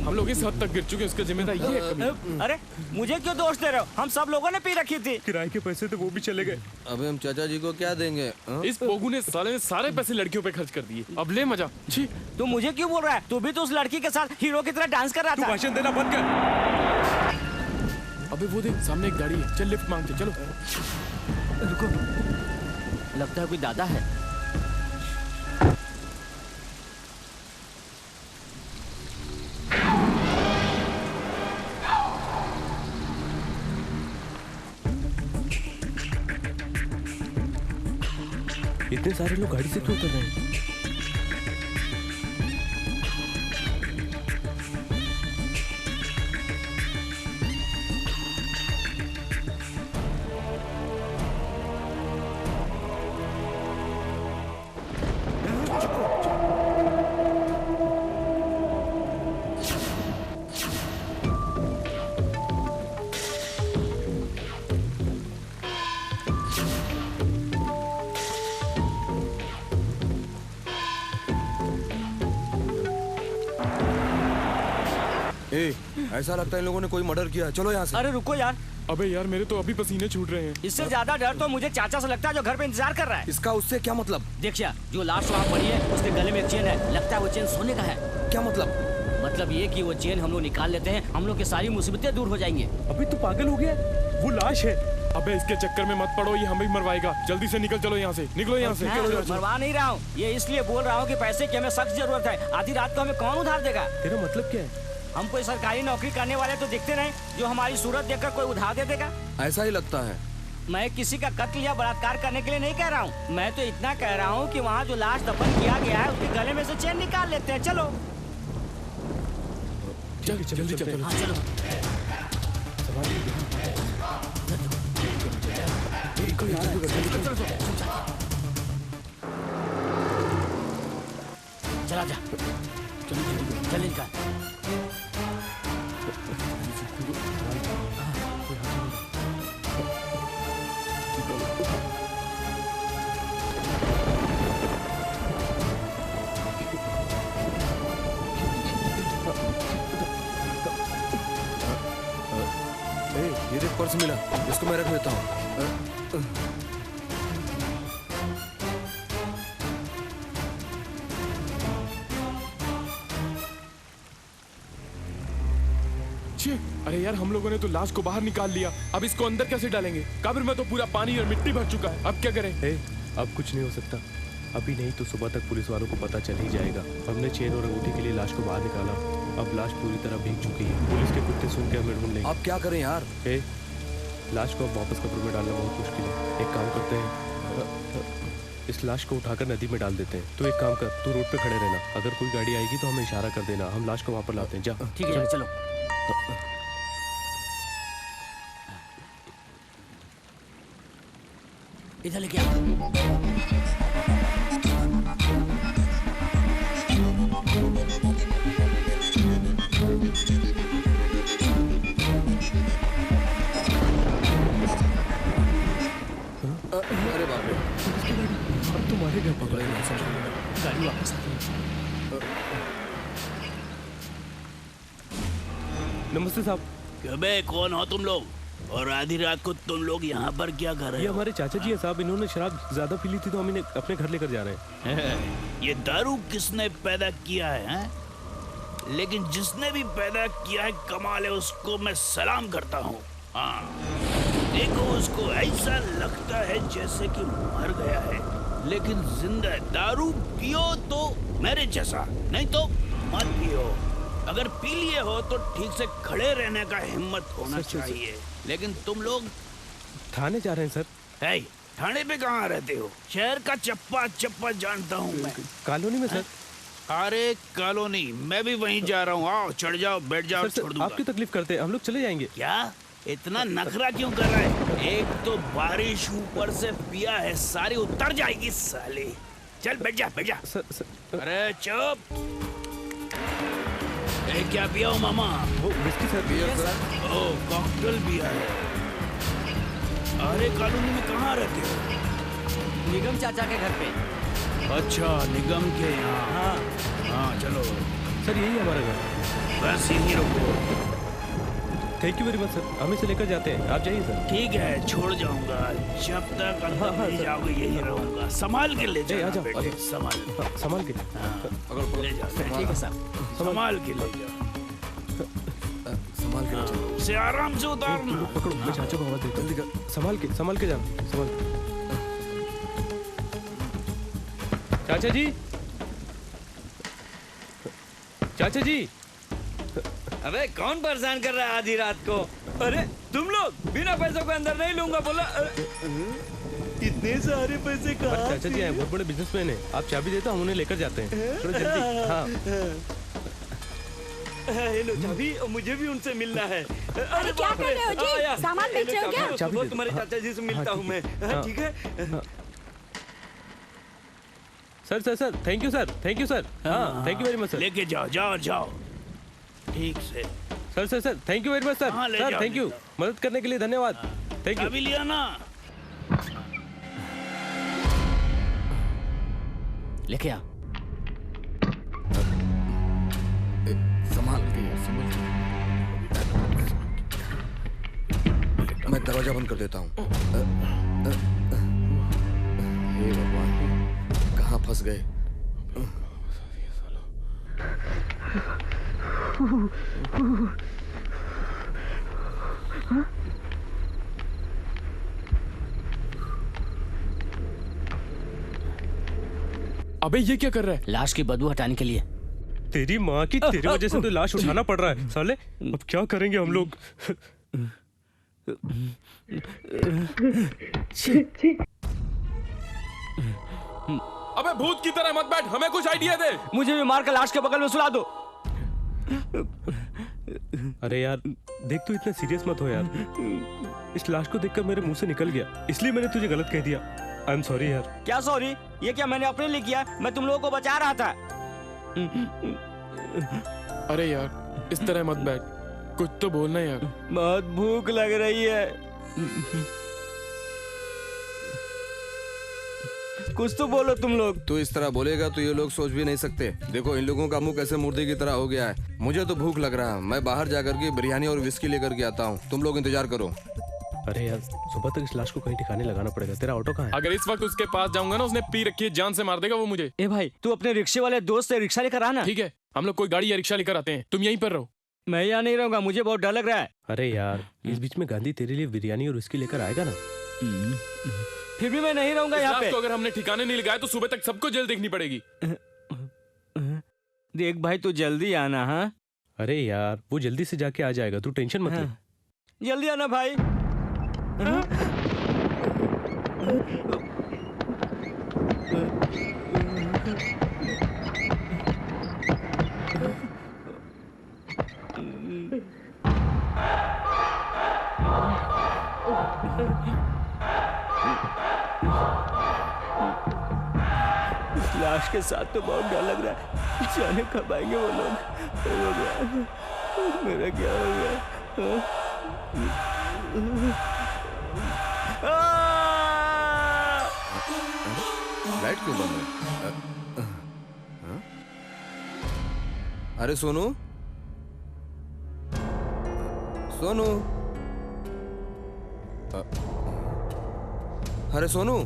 हम लोग इस हद तक गिर चुके हैं, उसका जिम्मेदार ये है कभी। अरे मुझे क्यों दोष दे रहे हो? हम सब लोगों ने पी रखी थी। किराए के पैसे तो वो भी चले गए। अबे हम चाचा जी को क्या देंगे? इस पोगू ने साले ने सारे पैसे लड़कियों पे खर्च कर दिए, अब ले मजा। छी तू मुझे क्यों बोल रहा है? तू भी तो उस लड़की के साथ हीरो की तरह डांस कर रहा था। भाषण देना बंद कर। अबे वो देख सामने एक गाड़ी है, चल लिफ्ट मांगते चलो। रुको, लगता है कोई दादा है। इतने सारे लोग गाड़ी से क्यों उतर रहे हैं? ऐसा लगता है इन लोगों ने कोई मर्डर किया है, चलो यहाँ से। अरे रुको यार। अबे यार मेरे तो अभी पसीने छूट रहे हैं। इससे ज्यादा डर तो मुझे चाचा से लगता है जो घर पे इंतजार कर रहा है। इसका उससे क्या मतलब? देखिए जो लाश वहाँ पड़ी है उसके गले में एक चेन है, लगता है वो चेन सोने का है। क्या मतलब? मतलब ये कि वो चेन हम लोग निकाल लेते हैं, हम लोग की सारी मुसीबतें दूर हो जाएंगी। अभी तू पागल हो गया, वो लाश है। अबे इसके चक्कर में मत पड़ो, ये हमें मरवाएगा। जल्दी से निकल चलो यहाँ से, निकलो यहाँ से। मरवा नहीं रहा हूँ, ये इसलिए बोल रहा हूँ कि पैसे की हमें सख्त जरूरत है। आधी रात को हमें कौन उधार देगा? तेरा मतलब क्या है? हम कोई सरकारी नौकरी करने वाले तो दिखते नहीं जो हमारी सूरत देखकर कोई उधार दे देगा। ऐसा ही लगता है। मैं किसी का कत्ल या बलात्कार करने के लिए नहीं कह रहा हूँ, मैं तो इतना कह रहा हूँ कि वहाँ जो लाश दफन किया गया है उसके गले में से चेन निकाल लेते हैं। चलो जल्दी चलो। हाँ चलो। चला जा, चल निकाल। ये देख पर्स मिला, इसको मैं रख लेता हूँ। शिट, अरे यार हम लोगों ने तो लाश को बाहर निकाल लिया, अब इसको अंदर कैसे डालेंगे? कब्र में तो पूरा पानी और मिट्टी भर चुका है, अब क्या करें? अब कुछ नहीं हो सकता, अभी नहीं तो सुबह तक पुलिस वालों को पता चल ही जाएगा। हमने चेन और अंगूठी के लिए लाश को बाहर निकाला, अब लाश पूरी तरह भीग चुकी है। पुलिस के कुत्ते सुन के हमें ढूंढ लेंगे। अब क्या करें यार? लाश को अब वापस कब्र में डालना बहुत मुश्किल है। एक काम करते हैं, इस लाश को उठाकर नदी में डाल देते हैं। तो एक काम कर, तू रोड पे खड़े रहना, अगर कोई गाड़ी आएगी तो हमें इशारा कर देना, हम लाश को वहाँ पर लाते हैं। जा। ठीक है चलो। इधर लेके आओ। अरे बाप रे, अब तुम्हारे घर पकड़े गाड़ी वापस आ गई। नमस्ते साहब। बे कौन हो तुम लोग और आधी रात को तुम लोग यहाँ पर क्या कर रहे हो? ये हमारे चाचा जी है साहब, इन्होंने शराब ज्यादा पी ली थी तो हम इन्हें अपने घर लेकर जा रहे हैं। ये दारू किसने पैदा किया है? लेकिन जिसने भी पैदा किया है कमाल है, उसको मैं सलाम करता हूँ। देखो उसको ऐसा लगता है जैसे कि मर गया है, लेकिन जिंदा है। दारू पियो तो मेरे जैसा, नहीं तो मत पियो। अगर पी लिए हो तो ठीक से खड़े रहने का हिम्मत होना चाहिए। लेकिन तुम लोग थाने जा रहे हैं सर। है थाने पे कहाँ रहते हो? शहर का चप्पा चप्पा जानता हूँ मैं। कॉलोनी में सर। अरे कॉलोनी, मैं भी वहीं जा रहा हूँ। आओ चढ़ जाओ, बैठ जाओ, छोड़ दूंगा। आपकी तकलीफ करते हैं, हम लोग चले जाएंगे। क्या इतना नखरा क्यों कर रहा है? एक तो बारिश ऊपर से पिया है, सारी उतर जाएगी साली। चल बैठ जा, बैठ जा। अरे चुप। क्या पिया हो मामा? वो विस्की सर। Beer sir. ओ कॉकटेल पिया है। अरे कॉलोनी में कहाँ रहते हो? निगम चाचा के घर पे। अच्छा निगम के यहाँ। हाँ चलो सर, यही हमारा घर। बस यही रुको। Thank you very much sir, हम इसे लेकर जाते हैं, आप जाइए सर। ठीक है, छोड़ जाऊंगा। जब तक अंदर नहीं जाओगे यही रहूंगा। संभाल के ले जाओ बेटे, संभाल के। ले जाओ। ठीक है सर, संभाल के ले जाओ। संभाल के उसे आराम से उतारना। पकड़ो, मैं चाचा को आवाज देता हूँ। संभाल के जाना, संभाल। चाचा जी, चाचा जी। अबे कौन परेशान कर रहा है आधी रात को? अरे तुम लोग बिना पैसों को अंदर नहीं लूंगा बोला। इतने सारे पैसे कहाँ? चाचा जी हैं, बहुत बड़े बिजनेसमैन हैं। आप चाबी देता, हम उन्हें लेकर जाते हैं। थोड़ा जल्दी। हाँ। हेलो चाबी, मुझे भी उनसे मिलना है। अरे क्या कर रहे हो जी? सामान बेच रहे हो क्या? वो तुम्हारे चाचा जी से मिलता हूँ मैं। ठीक है। Sir, thank you sir, thank you sir. हाँ, thank you very much sir. लेके जाओ, जाओ ठीक से। Sir, thank you very much sir. Sir thank you, मदद करने के लिए धन्यवाद। Thank you. चाबी लिया ना? लेके आ। संभाल के। मैं दरवाजा बंद कर देता हूँ। हे भगवान, कहाँ फंस गए? अबे ये क्या कर रहा है? लाश की बदबू हटाने के लिए। तेरी माँ की, तेरी वजह से तो लाश उठाना पड़ रहा है साले। अब क्या करेंगे हम लोग? अबे भूत की तरह मत बैठ, हमें कुछ आइडिया दे। मुझे भी मार कर लाश के बगल में सुला दो। अरे यार देख, तू इतना सीरियस मत हो यार। इस लाश को देखकर मेरे मुंह से निकल गया, इसलिए मैंने तुझे गलत कह दिया। आई एम सॉरी यार। क्या सॉरी? ये क्या मैंने अपने लिए किया? मैं तुम लोगों को बचा रहा था। अरे यार इस तरह मत बैठ, कुछ तो बोलना यार। बहुत भूख लग रही है, कुछ तो बोलो तुम लोग। तू इस तरह बोलेगा तो ये लोग सोच भी नहीं सकते। देखो इन लोगों का मुंह कैसे मुर्दे की तरह हो गया है। मुझे तो भूख लग रहा है, मैं बाहर जाकर के बिरयानी और विस्की लेकर के आता हूँ। तुम लोग इंतजार करो। अरे यार सुबह तक इस लाश को कहीं ठिकाने लगाना पड़ेगा। तेरा ऑटो कहाँ है? अगर इस वक्त उसके पास जाऊंगा ना, उसने पी रखी है, जान से मार देगा वो मुझे। ए भाई, तू अपने रिक्शे वाले दोस्त से रिक्शा लेकर आना। ठीक है, हम लोग कोई गाड़ी या रिक्शा लेकर आते हैं, तुम यहीं पर रहो। मैं यहाँ नहीं रहूंगा, मुझे बहुत डर लग रहा है। अरे यार, इस बीच में गांधी तेरे लिए बिरयानी और विस्की लेकर आएगा ना। फिर भी मैं नहीं रहूंगा यहाँ पे। तो अगर हमने ठिकाने नहीं लगाए तो सुबह तक सबको जेल देखनी पड़ेगी। देख भाई, तू जल्दी आना। हाँ अरे यार, वो जल्दी से जाके आ जाएगा, तू टेंशन मत ले। जल्दी आना भाई। लाश के साथ तो बहुत डर लग रहा है, जाने कब आएंगे वो लोग। मेरा क्या हो गया? लाइट क्यों बंद है? अरे सोनू, सोनू, अरे सोनू,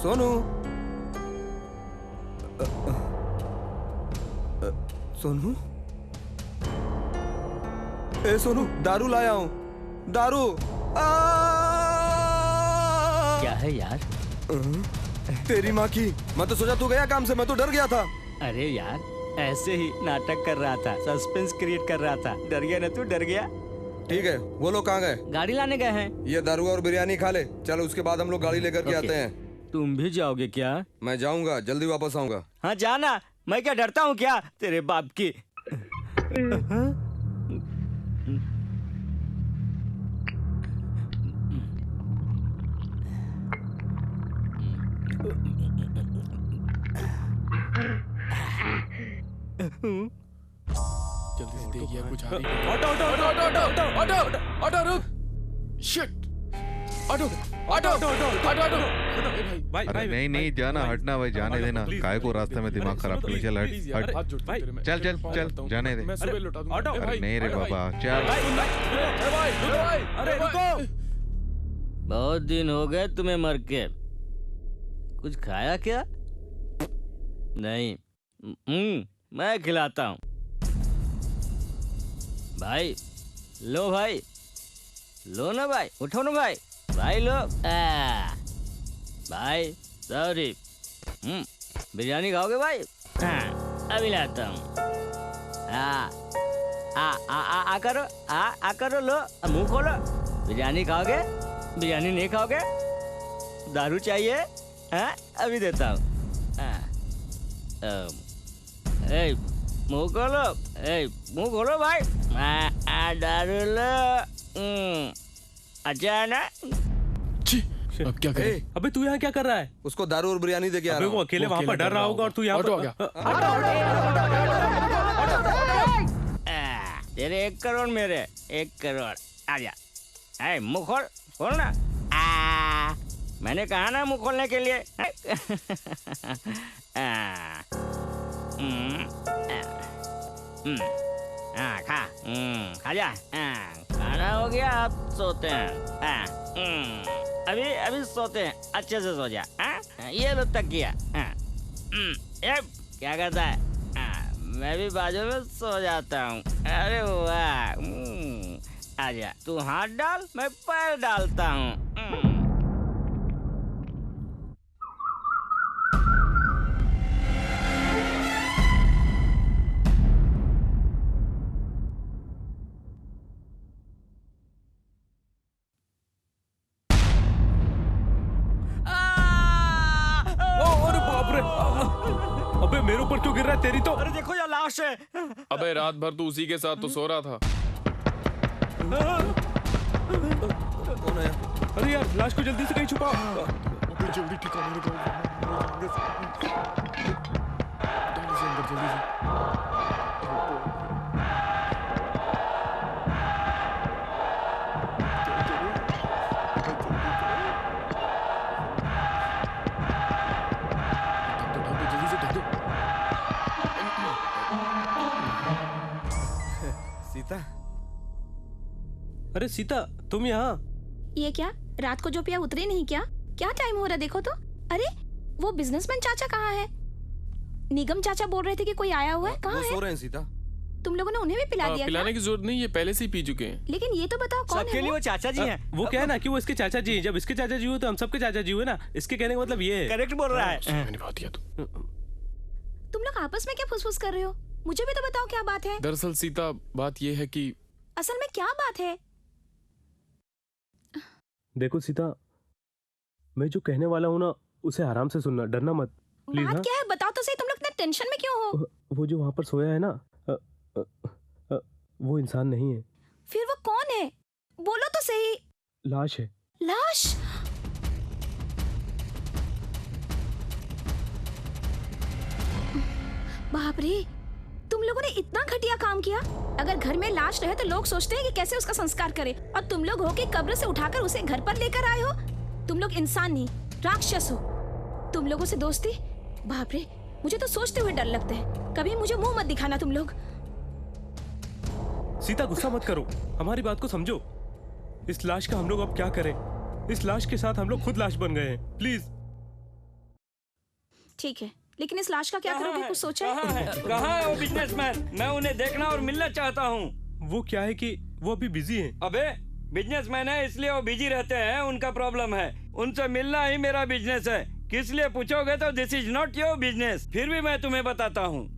सोनू, सोनू, ए सोनू, दारू लाया हूं, दारू। क्या है यार? तेरी माँ की, मैं तो सोचा तू गया काम से, मैं तो डर गया था। अरे यार, ऐसे ही नाटक कर रहा था, सस्पेंस क्रिएट कर रहा था। डर गया ना तू? डर गया? ठीक है, वो लोग कहाँ गए? गाड़ी लाने गए हैं। ये दारू और बिरयानी खा ले, चलो उसके बाद हम लोग गाड़ी लेकर के आते हैं। तुम भी जाओगे क्या? मैं जाऊंगा, जल्दी वापस आऊंगा। हाँ जाना, मैं क्या डरता हूँ क्या तेरे बाप की? जल्दी से देखिए कुछ आ रही है। Auto auto auto auto auto auto auto auto रुक। Shit. Auto auto auto auto auto. अरे नहीं नहीं जाना, हटना भाई, जाने देना। काय को रास्ते में दिमाग खराब कर, चल हट हट, चल चल चल, जाने दे। अरे नहीं रे बाबा, चल। अरे रुको, बहुत दिन हो गए तुम्हें मर के। कुछ खाया क्या? नहीं। मैं खिलाता हूँ भाई। लो भाई, लो ना भाई, उठो ना भाई, भाई लो। भाई सॉरी। बिरयानी खाओगे भाई? अभी लाता हूँ। आ करो, आ करो, लो मुंह खोलो। बिरयानी खाओगे? बिरयानी नहीं खाओगे? दारू चाहिए? अभी देता हूँ। मुंह खोलो, मुंह खोलो भाई। दारू लो। अच्छा है ना? अब क्या करें? अबे तू यहाँ क्या कर रहा है? उसको दारू और बिरयानी दे के आ रहा हूं। वो अकेले वहाँ पर डर रहा होगा और तू यहाँ पर आ गया। तेरे 1 करोड़, मेरे 1 करोड़। आजा, मुंह खोल, खोल ना। मैंने कहा ना मुंह खोलने के लिए। खा, खा जा। खाना हो गया, अब सोते हैं। अभी अभी सोते हैं, अच्छे से सो जा। ये लो तकिया। क्या करता है? मैं भी बाजू में सो जाता हूँ। अरे वाह। आजा, तू हाथ डाल, मैं पैर डालता हूँ। अबे मेरे ऊपर क्यों गिर रहा है? तेरी तो। अरे देखो यार, लाश है। अबे रात भर तू उसी के साथ तो सो रहा था। अरे यार, लाश को जल्दी से कहीं छुपा। जल्दी ठिकाने लगाओ। जल्दी से। सीता, अरे सीता, तुम यहाँ? ये क्या, रात को जो पिया उतरे नहीं क्या? क्या टाइम हो रहा देखो तो। अरे वो बिजनेसमैन चाचा कहाँ है? निगम चाचा बोल रहे थे कि कोई आया हुआ है, कहाँ सो है? रहे हैं सीता। तुम लोगों ने उन्हें भी पिला दिया पिलाने क्या? की जरूरत नहीं, ये पहले से ही पी चुके हैं। लेकिन ये तो बताओ कौन है वो? चाचा जी हैं। वो क्या है ना कि वो इसके चाचा जी हैं। जब इसके चाचा जी हुए तो हम सबके चाचा जी हुए ना। इसके कहने का मतलब ये है। करेक्ट बोल रहा है। मैंने बात किया तो। तुम लोग आपस में क्या फुसफुस कर रहे हो? मुझे भी तो बताओ क्या बात है? दरअसल सीता बात ये है कि असल में क्या बात है? देखो सीता, मैं जो कहने वाला हूँ ना उसे आराम से सुनना, डरना मत प्लीज। बात क्या है बताओ तो सही, तुम लोग इतने टेंशन में क्यों हो? वो जो वहाँ पर सोया है ना, वो इंसान नहीं है। फिर वो कौन है? बोलो तो सही। लाश है। लाश? बाप रे, तुम लोगों ने इतना घटिया काम किया। अगर घर में लाश रहे तो लोग सोचते हैं कि कैसे उसका संस्कार करें, और तुम लोग हो कि कब्र से उठाकर उसे घर पर लेकर आए हो। तुम लोग इंसान नहीं, राक्षस हो। तुम लोगों से दोस्ती? बाप रे, मुझे तो सोचते हुए डर लगता है। कभी मुझे मुंह मत दिखाना तुम लोग। सीता गुस्सा मत करो, हमारी बात को समझो। इस लाश का हम लोग अब क्या करें? इस लाश के साथ हम लोग खुद लाश बन गए हैं। प्लीज। ठीक है, लेकिन इस लाश का क्या करोगे? कुछ सोचा है? कहाँ है वो बिजनेसमैन? मैं उन्हें देखना और मिलना चाहता हूँ। वो क्या है कि वो अभी बिजी हैं। अबे बिजनेसमैन है इसलिए वो बिजी रहते हैं, उनका प्रॉब्लम है। उनसे मिलना ही मेरा बिजनेस है। किस लिए पूछोगे तो this is not your business. फिर भी मैं तुम्हें बताता हूँ,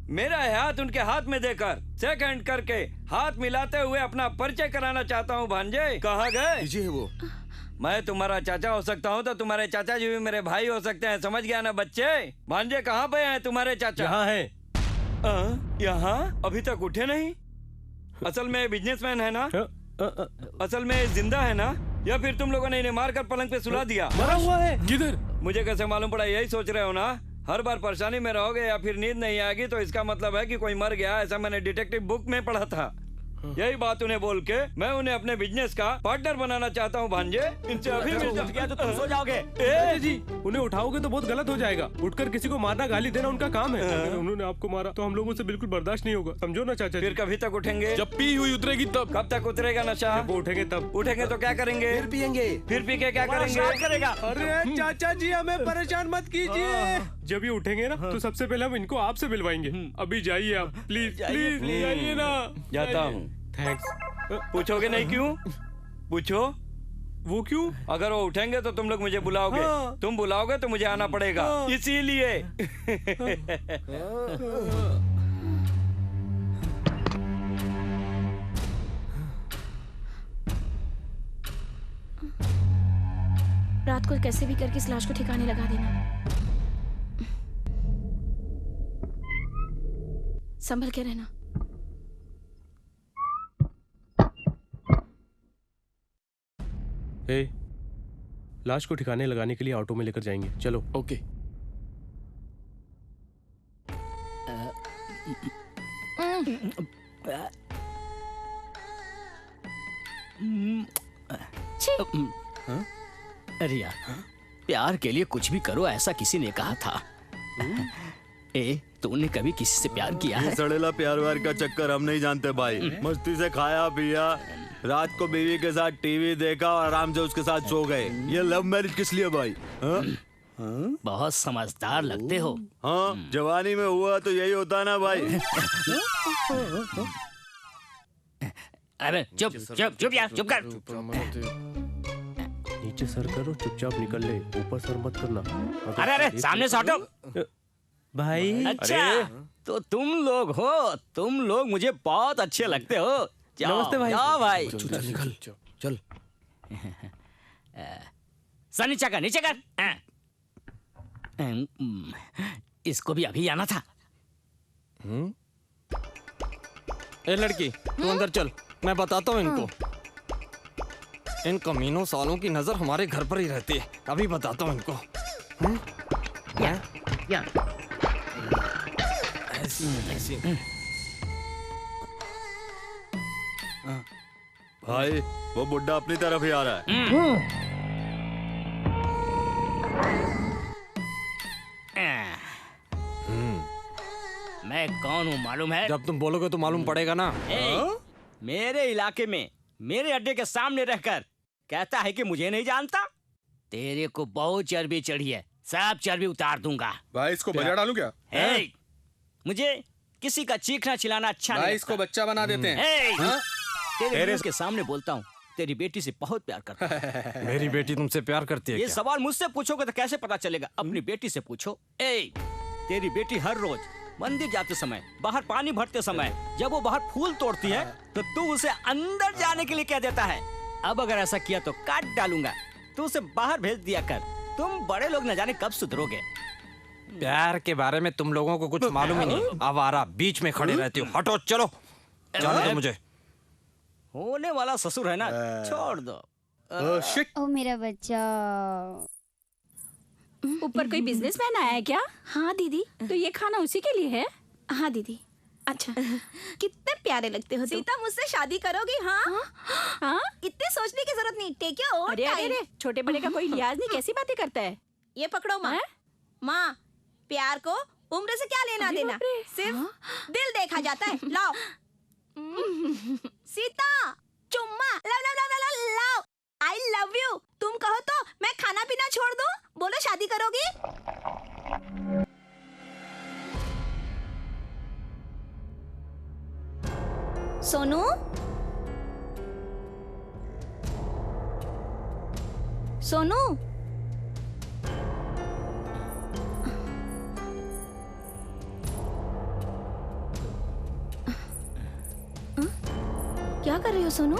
मेरा हाथ उनके हाथ में देकर शेक हैंड करके हाथ मिलाते हुए अपना परिचय कराना चाहता हूँ। भांजे कहाँ गए? जी है वो। मैं तुम्हारा चाचा हो सकता हूँ तो तुम्हारे चाचा जी भी मेरे भाई हो सकते हैं, समझ गया ना बच्चे? भांजे कहाँ पे हैं तुम्हारे चाचा? यहाँ है। यहाँ? अभी तक उठे नहीं? असल में बिजनेसमैन है ना? असल में जिंदा है ना? या फिर तुम लोगों ने इन्हें मारकर पलंग पे सुला दिया? मरा हुआ है। किधर? मुझे कैसे मालूम पड़ा? यही सोच रहे हो ना? हर बार परेशानी में रहोगे या फिर नींद नहीं आएगी तो इसका मतलब है कि कोई मर गया, ऐसा मैंने डिटेक्टिव बुक में पढ़ा था। यही बात उन्हें बोल के मैं उन्हें अपने बिजनेस का पार्टनर बनाना चाहता हूँ। भांजे इनसे अभी मिल गया तो तुम सो जाओगे। जी उन्हें उठाओगे तो बहुत गलत हो जाएगा। उठकर किसी को मारना, गाली देना उनका काम है। अगर उन्होंने आपको मारा तो हम लोगों से बिल्कुल बर्दाश्त नहीं होगा, समझो ना चाचा जी। फिर कभी तक उठेंगे? जब पी हुई उतरेगी तब। कब तक उतरेगा नशा? जब वो उठेंगे तब। उठेंगे तो क्या करेंगे? फिर पियेंगे। फिर पी के क्या करेंगे? करेगा। अरे चाचा जी हमें परेशान मत कीजिए। जब ये उठेंगे ना तो सबसे पहले हम इनको आपसे मिलवाएंगे। अभी जाइए आप, प्लीज प्लीज जाइए ना। जाता हूँ। थैंक्स। पूछोगे नहीं क्यों? पूछो। वो क्यों? अगर वो उठेंगे तो तुम लोग मुझे बुलाओगे। हाँ। तुम बुलाओगे तो मुझे आना पड़ेगा। हाँ। इसीलिए रात को कैसे भी करके इस लाश को ठिकाने लगा देना। संभल के रहना। लाश को ठिकाने लगाने के लिए ऑटो में लेकर जाएंगे, चलो। ओके। अरे यार, प्यार के लिए कुछ भी करो ऐसा किसी ने कहा था। तूने कभी किसी से प्यार किया है? सड़ेला प्यार व्यार का चक्कर हम नहीं जानते भाई। मस्ती से खाया पिया, रात को बीवी के साथ टीवी देखा और आराम से उसके साथ सो गए। ये लव मैरिज किस लिए भाई? बहुत समझदार लगते हो। हाँ, जवानी में हुआ तो यही होता ना भाई। अरे चुप चुप चुप यार, चुप कर। नीचे सर करो, चुपचाप निकल ले, ऊपर सर मत करना। अरे अरे सामने से हटो भाई। अच्छा तो तुम लोग हो, तुम लोग मुझे बहुत अच्छे लगते हो। नमस्ते भाई। जाओ भाई। चल निकल चल। सर नीचे कर, नीचे कर। इसको भी अभी आना था। ए लड़की, तू अंदर चल, मैं बताता हूँ इनको। इन कमीनों सालों की नजर हमारे घर पर ही रहती है, अभी बताता हूँ इनको। या ऐसी भाई वो बुड्ढा अपनी तरफ ही आ रहा है। मैं कौन हूँ मालूम है? जब तुम बोलोगे तो मालूम पड़ेगा ना। मेरे इलाके में मेरे अड्डे के सामने रहकर कहता है कि मुझे नहीं जानता। तेरे को बहुत चर्बी चढ़ी है, सब चर्बी उतार दूंगा। भाई इसको बजा डालूं क्या? ए, मुझे किसी का चीखना चिल्लाना अच्छा नहीं भाई लगता। इसको बच्चा बना देते हैं। ए, हाँ? तेरे मुंह के सामने बोलता हूँ, तेरी बेटी से बहुत प्यार करता हूँ। मेरी बेटी तुमसे प्यार करती है ये क्या? सवाल मुझसे पूछोगे तो कैसे पता चलेगा? अपनी बेटी से पूछो। ए, तेरी बेटी हर रोज मंदिर जाते समय, बाहर पानी भरते समय, जब वो बाहर फूल तोड़ती है तो तू उसे अंदर जाने के लिए कह देता है। अब अगर ऐसा किया तो काट डालूंगा। तू उसे बाहर भेज दिया कर। तुम बड़े लोग न जाने कब सुधरोगे। प्यार के बारे में तुम लोगों को कुछ मालूम ही नहीं। आवारा बीच में खड़े रहती हो। हटो, चलो जाने दो मुझे। होने वाला ससुर है ना, छोड़ दो। ओ मेरा बच्चा। ऊपर कोई बिजनेसमैन आया है क्या? हाँ दीदी। तो ये खाना उसी के लिए है? हाँ दीदी। अच्छा। कितने प्यारे लगते हो। सीता मुझसे शादी करोगी? हाँ हाँ? इतने सोचने की जरूरत नहीं। टेक योर अरे अरे अरे, छोटे बड़े का कोई लिहाज नहीं, कैसी बातें करता है। ये पकड़ो माँ। माँ, प्यार को उम्र से क्या लेना देना, सिर्फ दिल देखा जाता है। लाओ सीता, चुम्मा। लाओ लाओ लाओ लाओ लाओ। I love you. तुम कहो तो मैं खाना पीना छोड़ दूं। बोलो शादी करोगी? सोनू, सोनू, क्या कर रही हो सोनू?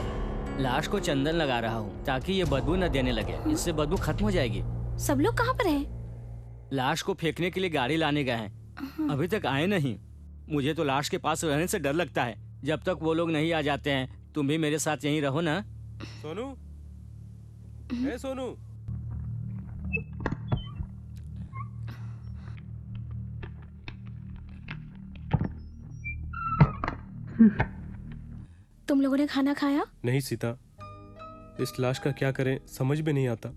लाश को चंदन लगा रहा हूँ ताकि ये बदबू न देने लगे। इससे बदबू खत्म हो जाएगी। सब लोग कहाँ पर हैं? लाश को फेंकने के लिए गाड़ी लाने गए हैं, अभी तक आए नहीं। मुझे तो लाश के पास रहने से डर लगता है। जब तक वो लोग नहीं आ जाते हैं, तुम भी मेरे साथ यहीं रहो ना। सोनू, ए सोनू। तुम लोगों ने खाना खाया? नहीं सीता, इस लाश का क्या करें समझ में नहीं आता।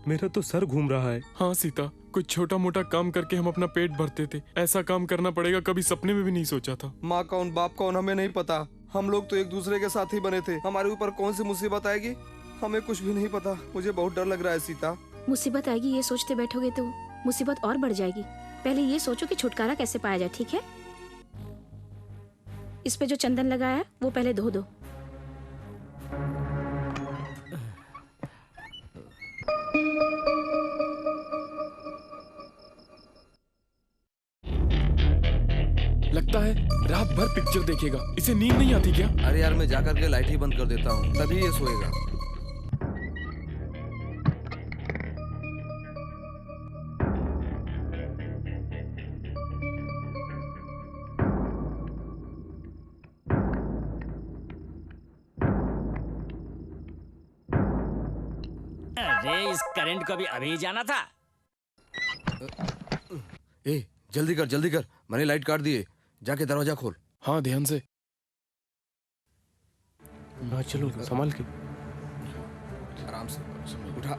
मेरा तो सर घूम रहा है। हाँ सीता, कुछ छोटा मोटा काम करके हम अपना पेट भरते थे। ऐसा काम करना पड़ेगा कभी सपने में भी नहीं सोचा था। माँ कौन बाप कौन हमें नहीं पता। हम लोग तो एक दूसरे के साथ ही बने थे। हमारे ऊपर कौन सी मुसीबत आएगी हमें कुछ भी नहीं पता। मुझे बहुत डर लग रहा है सीता। मुसीबत आएगी ये सोचते बैठोगे तो मुसीबत और बढ़ जाएगी। पहले ये सोचो कि छुटकारा कैसे पाया जाए, ठीक है? इस पे जो चंदन लगाया है वो पहले धो दो। लगता है रात भर पिक्चर देखेगा। इसे नींद नहीं आती क्या? अरे यार, मैं जाकर के लाइट ही बंद कर देता हूँ, तभी ये सोएगा। अरे इस करंट को भी अभी जाना था। ए, जल्दी कर, मैंने लाइट काट दी है। जाके दरवाजा खोल। हाँ ध्यान से। हाँ चलो संभाल के। आराम से उठा।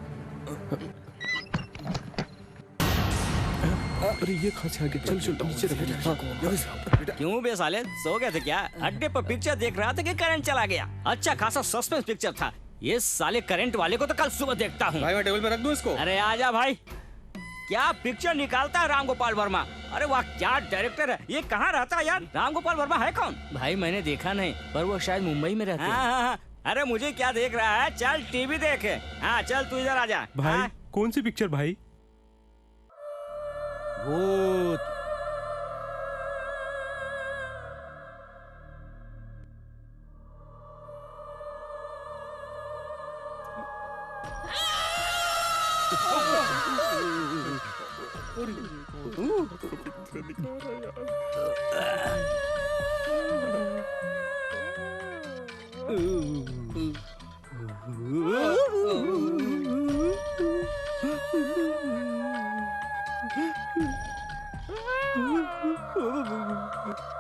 अरे ये कहाँ से आ गया? चल नीचे रख। क्यों बे साले, सो गए थे क्या? अड्डे पर पिक्चर देख रहा था कि करंट चला गया। अच्छा खासा सस्पेंस पिक्चर था। ये साले करंट वाले को तो कल सुबह देखता हूँ। भाई मैं टेबल पे रख दूं इसको? अरे आजा भाई, क्या पिक्चर निकालता है राम गोपाल वर्मा। अरे वाह, क्या डायरेक्टर है। ये कहाँ रहता है यार? राम गोपाल वर्मा है कौन? भाई मैंने देखा नहीं, पर वो शायद मुंबई में रहते हैं। हाँ। अरे मुझे क्या देख रहा है, चल टीवी देखे। हाँ चल तू इधर आजा। भाई कौन सी पिक्चर भाई? भूत।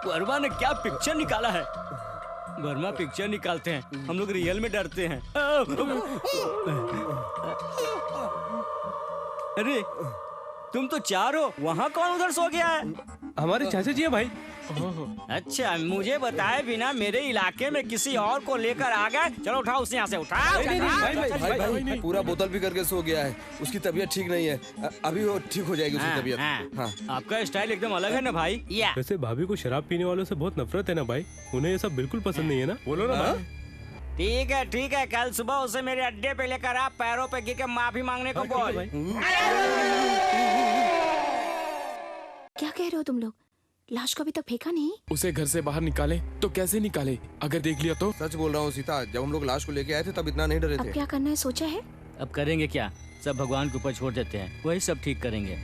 वर्मा ने क्या पिक्चर निकाला है? वर्मा पिक्चर निकालते हैं, हम लोग रियल में डरते हैं। अरे तुम तो चार हो, वहाँ कौन उधर सो गया है? हमारे चाचा जी है भाई। अच्छा, मुझे बताए बिना मेरे इलाके में किसी और को लेकर आ गए। चलो उठाओ उसे यहाँ से, उठाओ। भाई पूरा बोतल भी करके सो गया है। उसकी तबीयत ठीक नहीं है, अभी वो ठीक हो जाएगी उसकी तबीयत। हाँ। आपका स्टाइल एकदम अलग है ना भाई। वैसे भाभी को शराब पीने वालों से बहुत नफरत है ना भाई, उन्हें ये सब बिल्कुल पसंद नहीं है ना, बोलो ना भाई। ठीक है, कल सुबह उसे मेरे अड्डे पे लेकर आप पैरों पे गिर के माफी मांगने को बोल। क्या कह रहे हो तुम लोग? लाश को अभी तक फेंका नहीं? उसे घर से बाहर निकाले तो कैसे निकाले? अगर देख लिया तो? सच बोल रहा हूँ सीता, जब हम लोग लाश को लेके आए थे तब इतना नहीं डरे थे। अब क्या करना है सोचा है? अब करेंगे क्या, सब भगवान के ऊपर छोड़ देते हैं, वही सब ठीक करेंगे।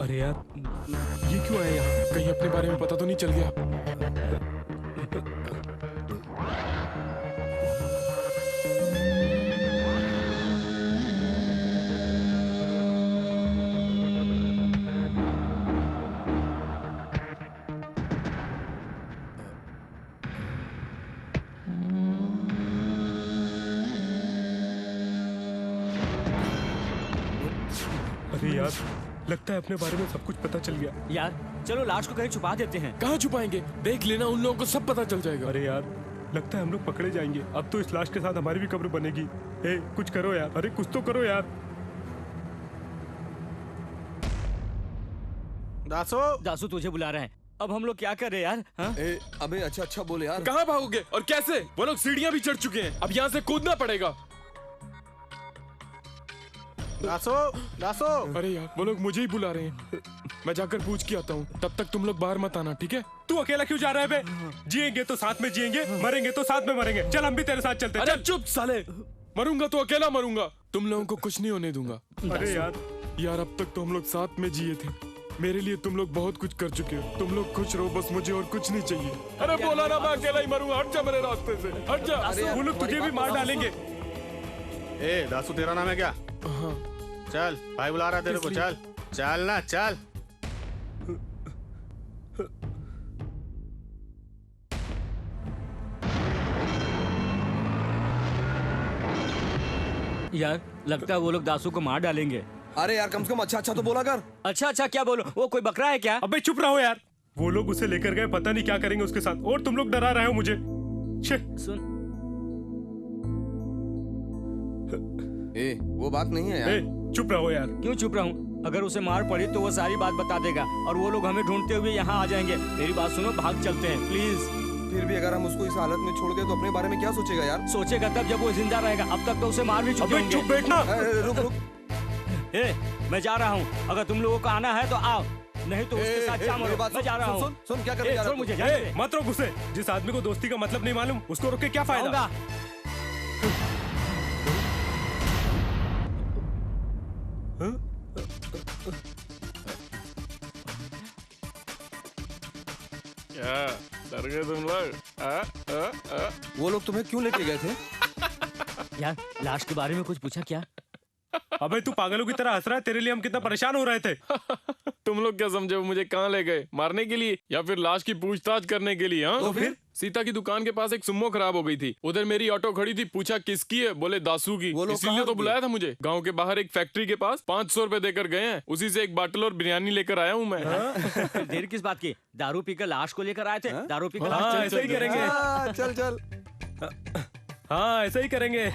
अरे यार, ये क्यों आया यहाँ? कहीं अपने बारे में पता तो नहीं चल गया? अरे यार, लगता है अपने बारे में सब कुछ पता चल गया। यार चलो लाश को कहीं छुपा देते हैं। कहाँ छुपाएंगे? देख लेना, उन लोगों को सब पता चल जाएगा। अरे यार, लगता है हम लोग पकड़े जाएंगे। अब तो इस लाश के साथ हमारी भी कब्र बनेगी। ए, कुछ करो यार, अरे कुछ तो करो यार। दासू तुझे बुला रहे हैं, अब हम लोग क्या कर रहे हैं यार? अबे अच्छा बोले यार। कहाँ भागोगे और कैसे? वो लोग सीढ़ियाँ भी चढ़ चुके हैं, अब यहाँ से कूदना पड़ेगा। दासो। अरे यार, वो लोग मुझे ही बुला रहे हैं। मैं जाकर पूछ के आता हूँ, तब तक तुम लोग बाहर मत आना, ठीक है? तू अकेला क्यों जा रहा है बे? जिएंगे तो साथ में जिएंगे, मरेंगे तो साथ में मरेंगे। चल हम भी तेरे साथ चलते हैं। अरे चुप साले, मरूंगा तो अकेला मरूंगा, तुम लोगों को कुछ नहीं होने दूंगा। अरे यार, अब तक तो हम लोग साथ में जिए थे, मेरे लिए तुम लोग बहुत कुछ कर चुके हो। तुम लोग खुश रहो बस, मुझे और कुछ नहीं चाहिए। अरे बोला ना, मैं अकेला ही मरूंगा, हट जा मेरे रास्ते से, हट जा। वो लोग तुझे भी मार डालेंगे। ए दासू, तेरा नाम है क्या? हाँ। चल, भाई बुला रहा है तेरे को, चल चल ना, चल। यार लगता है वो लोग दासू को मार डालेंगे। अरे यार, कम से कम अच्छा तो बोला कर। अच्छा क्या बोलो? वो कोई बकरा है क्या? अबे चुप रहो यार, वो लोग उसे लेकर गए, पता नहीं क्या करेंगे उसके साथ, और तुम लोग डरा रहे हो मुझे। सुन, वो बात नहीं है यार। चुप रहो यार। क्यों चुप रहूं? अगर उसे मार पड़ी तो वो सारी बात बता देगा और वो लोग हमें ढूंढते हुए यहाँ आ जाएंगे। मेरी बात सुनो, भाग चलते हैं प्लीज। फिर भी अगर हम उसको इस हालत में छोड़ गए तो अपने बारे में क्या सोचेगा यार? सोचेगा तब जब वो जिंदा रहेगा, अब तक तो उसे मार भी चुके होंगे। चुप बैठना। रुक। मैं जा रहा हूँ, अगर तुम लोगों को आना है तो आओ, नहीं तो उसके साथ जा मरो। मैं जा रहा हूँ। सुन क्या कर रहा है? मुझे मत रोक उसे। जिस आदमी को दोस्ती का मतलब नहीं मालूम, उसको रोक के क्या फायदा? क्या डर गए तुम लोग? वो लोग तुम्हें क्यों लेके गए थे? यार लाश के बारे में कुछ पूछा क्या? अबे तू पागलों की तरह हंस रहा है, तेरे लिए हम कितना परेशान हो रहे थे। तुम लोग क्या समझे वो मुझे कहाँ ले गए? मारने के लिए या फिर लाश की पूछताछ करने के लिए? हाँ तो फिर सीता की दुकान के पास एक सुम्मो खराब हो गई थी, उधर मेरी ऑटो खड़ी थी, पूछा किसकी है, बोले दासू की, इसीलिए तो बुलाया था मुझे। गांव के बाहर एक फैक्ट्री के पास 500 रुपए देकर गए हैं, उसी से एक बाटल और बिरयानी लेकर आया हूँ मैं। देर किस बात की? दारू पीकर लाश को लेकर आए थे? दारू पीकर ऐसा ही करेंगे। चल हाँ ऐसा ही करेंगे।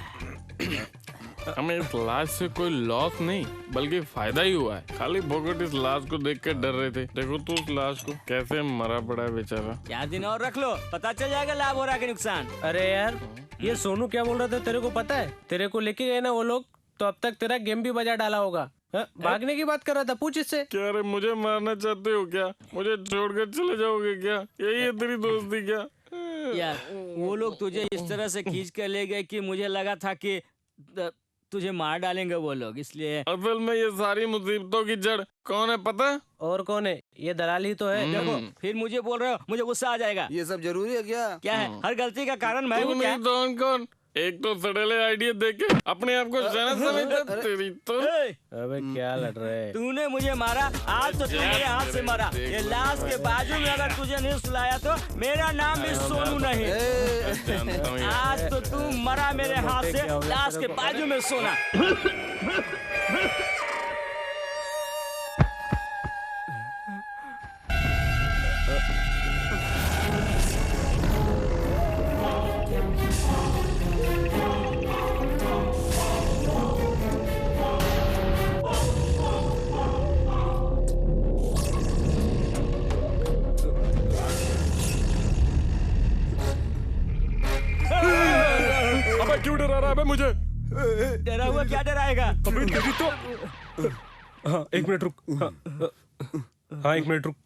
हमें इस लाश से कोई लॉस नहीं बल्कि फायदा ही हुआ है। खाली भोगट इस लाश को देख कर डर रहे थे। देखो तो उस लाश को कैसे मरा पड़ा है बेचारा। 4 दिन और रख लो, पता चल जाएगा लाभ हो रहा है कि नुकसान। अरे यार, ये सोनू क्या बोल रहा था तेरे को पता है? तेरे को लेके गए ना वो लोग, तो अब तक तेरा गेम भी बजा डाला होगा। भागने की बात कर रहा था, पूछ इससे। क्या रे, मुझे मारना चाहते हो क्या? मुझे छोड़कर चले जाओगे क्या? यही है तेरी दोस्ती क्या? यार वो लोग तुझे इस तरह से खींच कर ले गए कि मुझे लगा था कि तुझे मार डालेंगे वो लोग, इसलिए। असल में ये सारी मुसीबतों की जड़ कौन है पता है? और कौन है? ये दलाल ही तो है। देखो फिर मुझे बोल रहे हो, मुझे गुस्सा आ जाएगा। ये सब जरूरी है क्या? क्या है? हर गलती का कारण मैं हूँ क्या? कौन? एक तो सड़ेले आइडिया देके अपने आप को शहनाज समझता तेरी तो। अबे क्या लड़ रहे हैं? तूने मुझे मारा, आज तो तू मेरे हाथ से मारा। ये लाश के बाजू में अगर तुझे नहीं सुलाया तो मेरा नाम भी सोनू नहीं। आज तो तू मरा मेरे हाथ से, लाश के बाजू में सोना। क्यों डरा रहा है मुझे? डरा हुआ क्या डराएगा? अबे तेरी तो। हाँ 1 मिनट रुक। हाँ 1 मिनट रुक।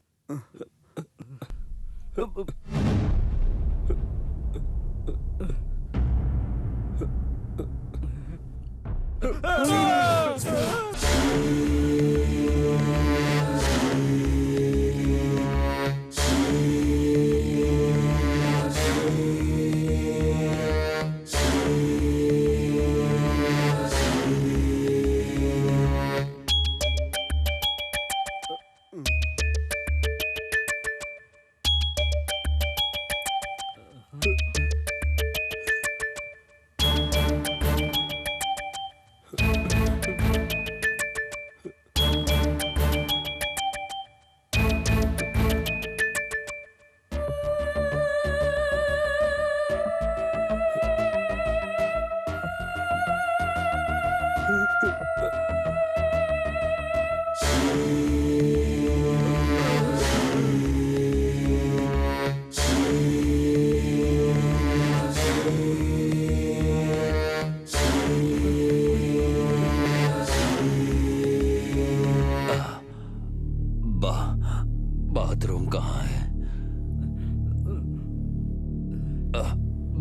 बाथरूम कहाँ है?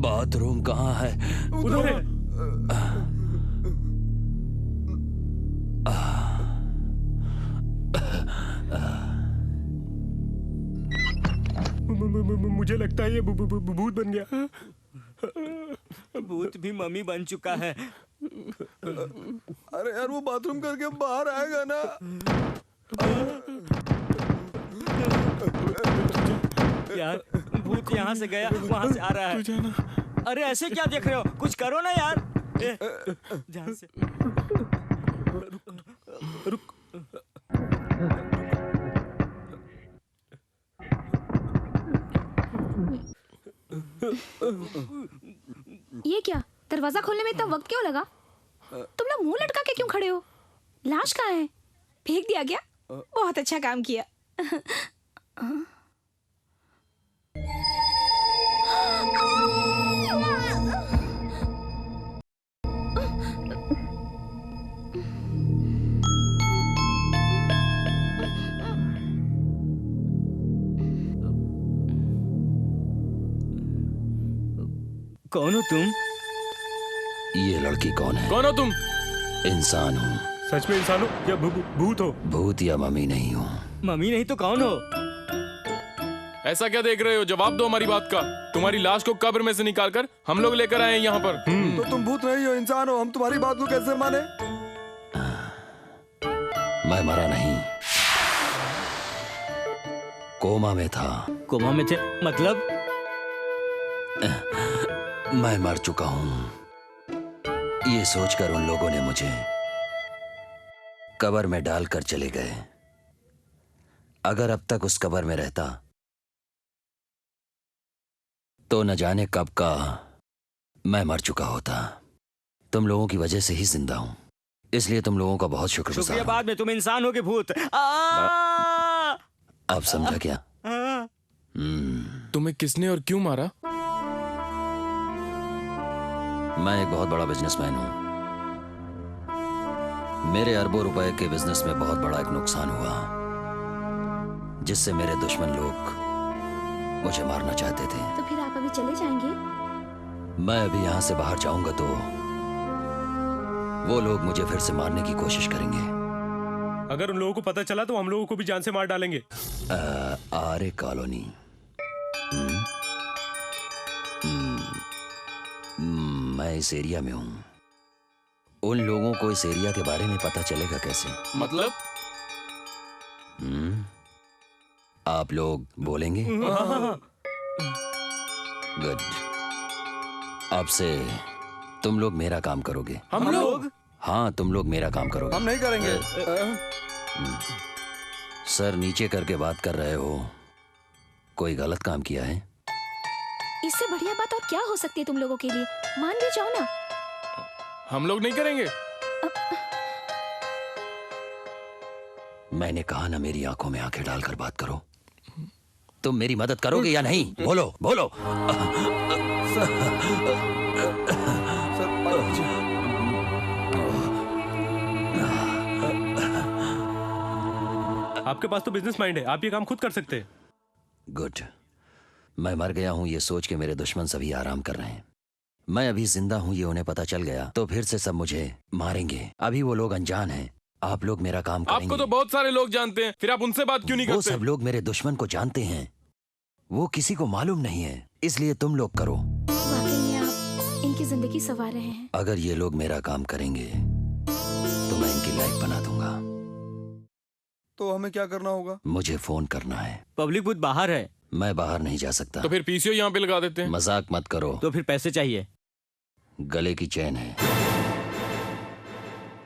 बाथरूम कहाँ है? उधर है। मुझे लगता है ये भूत बन गया। भूत भी मम्मी बन चुका है। अरे यार वो बाथरूम करके बाहर आएगा ना। यार भूत यहाँ से गया, वहाँ से आ रहा है। अरे ऐसे क्या देख रहे हो? कुछ करो ना यार। जहाँ से रुक। ये क्या? दरवाजा खोलने में इतना वक्त क्यों लगा? तुम लोग मुंह लटका के क्यों खड़े हो? लाश कहाँ है? फेंक दिया गया? बहुत अच्छा काम किया। कौन हो तुम? ये लड़की कौन है? कौन हो तुम? इंसान हूँ। सच में इंसान हो या भूत हो? भूत या मम्मी नहीं हूँ। मम्मी नहीं तो कौन हो? ऐसा क्या देख रहे हो? जवाब दो हमारी बात का। तुम्हारी लाश को कब्र में से निकाल कर हम लोग लेकर आए हैं यहाँ पर। तो तुम भूत नहीं हो, इंसान हो। हम तुम्हारी बात को कैसे माने? मैं मरा नहीं, कोमा में था। कोमा में थे मतलब? मैं मर चुका हूँ। ये सोचकर उन लोगों ने मुझे कब्र में डालकर चले गए। अगर अब तक उस कब्र में रहता तो न जाने कब का मैं मर चुका होता। तुम लोगों की वजह से ही जिंदा हूं, इसलिए तुम लोगों का बहुत शुक्रगुजार हूं। बाद में तुम इंसान हो कि भूत? अब समझा क्या? तुम्हें किसने और क्यों मारा? मैं एक बहुत बड़ा बिजनेसमैन हूं। मेरे अरबों रुपए के बिजनेस में बहुत बड़ा एक नुकसान हुआ, जिससे मेरे दुश्मन लोग मुझे मारना चाहते थे। तो फिर आप अभी चले जाएंगे? मैं अभी यहाँ से बाहर जाऊंगा तो वो लोग मुझे फिर से मारने की कोशिश करेंगे। अगर उन लोगों को पता चला तो हम लोगों को भी जान से मार डालेंगे। आरे कॉलोनी। मैं इस एरिया में हूँ। उन लोगों को इस एरिया के बारे में पता चलेगा कैसे? मतलब? आप लोग बोलेंगे? गुड। अब से तुम लोग मेरा काम करोगे। हम लोग? हाँ, तुम लोग मेरा काम करोगे। हम नहीं करेंगे। सर नीचे करके बात कर रहे हो, कोई गलत काम किया है? इससे बढ़िया बात और क्या हो सकती है तुम लोगों के लिए? मान भी जाओ ना। हम लोग नहीं करेंगे। मैंने कहा ना, मेरी आंखों में आंखें डालकर बात करो। तुम मेरी मदद करोगे या नहीं? बोलो बोलो। आपके पास तो बिजनेस माइंड है, आप ये काम खुद कर सकते हैं। गुड। मैं मर गया हूं ये सोच के मेरे दुश्मन सभी आराम कर रहे हैं। मैं अभी जिंदा हूं ये उन्हें पता चल गया तो फिर से सब मुझे मारेंगे। अभी वो लोग अनजान हैं। आप लोग मेरा काम करेंगे। आपको तो बहुत सारे लोग जानते हैं, फिर आप उनसे बात क्यों नहीं करते? वो सब लोग मेरे दुश्मन को जानते हैं, वो किसी को मालूम नहीं है, इसलिए तुम लोग करो। वाकई में आप इनकी जिंदगी संवार रहे हैं। अगर ये लोग मेरा काम करेंगे तो मैं इनकी लाइफ बना दूंगा। तो हमें क्या करना होगा? मुझे फोन करना है। पब्लिक बूथ बाहर है। मैं बाहर नहीं जा सकता। तो फिर पीसीओ यहाँ पे लगा देते हैं। मजाक मत करो। तो फिर पैसे चाहिए। गले की चैन है।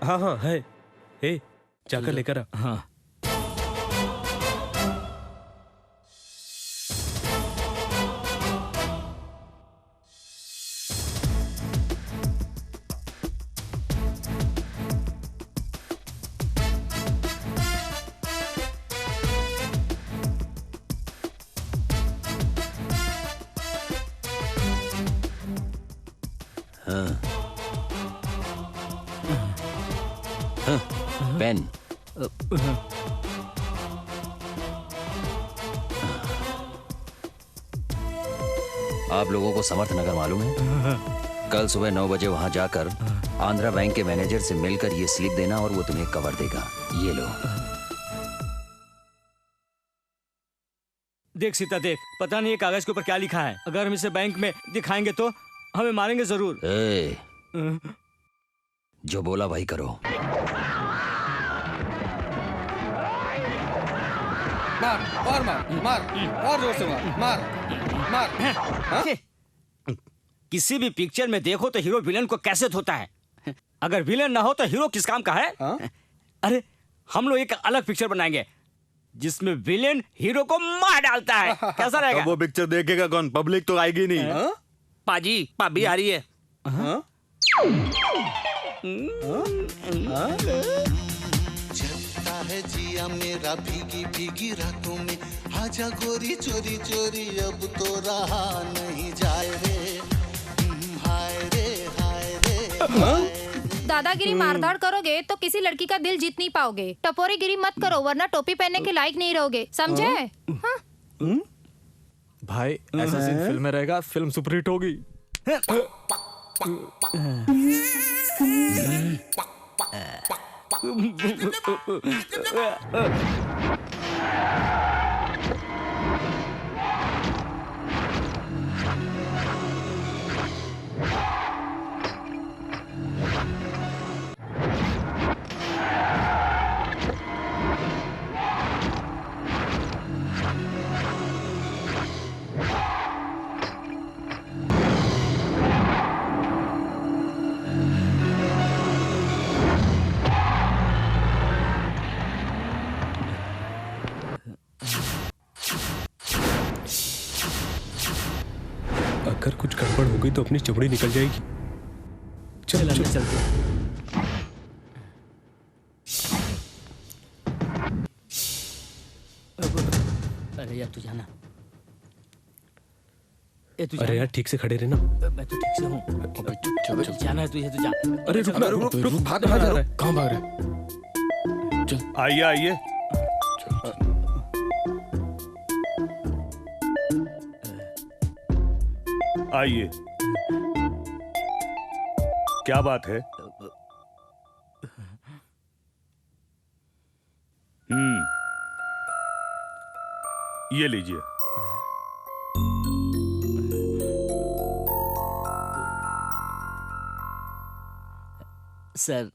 हाँ हाँ है। जाकर लेकर आ। हाँ। पेन। आप लोगों को समर्थ नगर मालूम है? कल सुबह 9 बजे वहां जाकर आंध्रा बैंक के मैनेजर से मिलकर ये स्लिप देना और वो तुम्हें कवर देगा। ये लो। देख सीता देख, पता नहीं ये कागज के ऊपर क्या लिखा है। अगर हम इसे बैंक में दिखाएंगे तो हमें मारेंगे जरूर। जो बोला वही करो। मार और मार और जोर से मार। किसी भी पिक्चर में देखो तो हीरो विलेन को कैसे धोता है। अगर विलेन ना हो तो हीरो किस काम का है? अरे हम लोग एक अलग पिक्चर बनाएंगे जिसमें विलेन हीरो को मार डालता है। कैसा रहेगा? वो पिक्चर देखेगा कौन? पब्लिक तो आएगी नहीं। पाजी भाभी आ रही है। जलता है जिया मेरा भीगी भीगी रातों में, आजा गोरी चोरी चोरी अब तो रहा नहीं जाए रे। हाय रे हाय रे। दादागिरी मारधाड़ करोगे तो किसी लड़की का दिल जीत नहीं पाओगे। टपोरीगिरी मत करो वरना टोपी पहनने के लायक नहीं रहोगे, समझे? भाई ऐसा सीन फिल्म में रहेगा, फिल्म सुपरहिट होगी। अगर कुछ गड़बड़ हो गई तो अपनी चमड़ी निकल जाएगी। चल अंदर चलते। अरे यार तू जाना। अरे यार ठीक से खड़े रहना। मैं तो ठीक से हूँ। जाना है तुझे तो जा। अरे रुक भाग जा रहा है। कहाँ भाग रहा है? चल आइए आइए। आइए। क्या बात है? ये लीजिए। सर,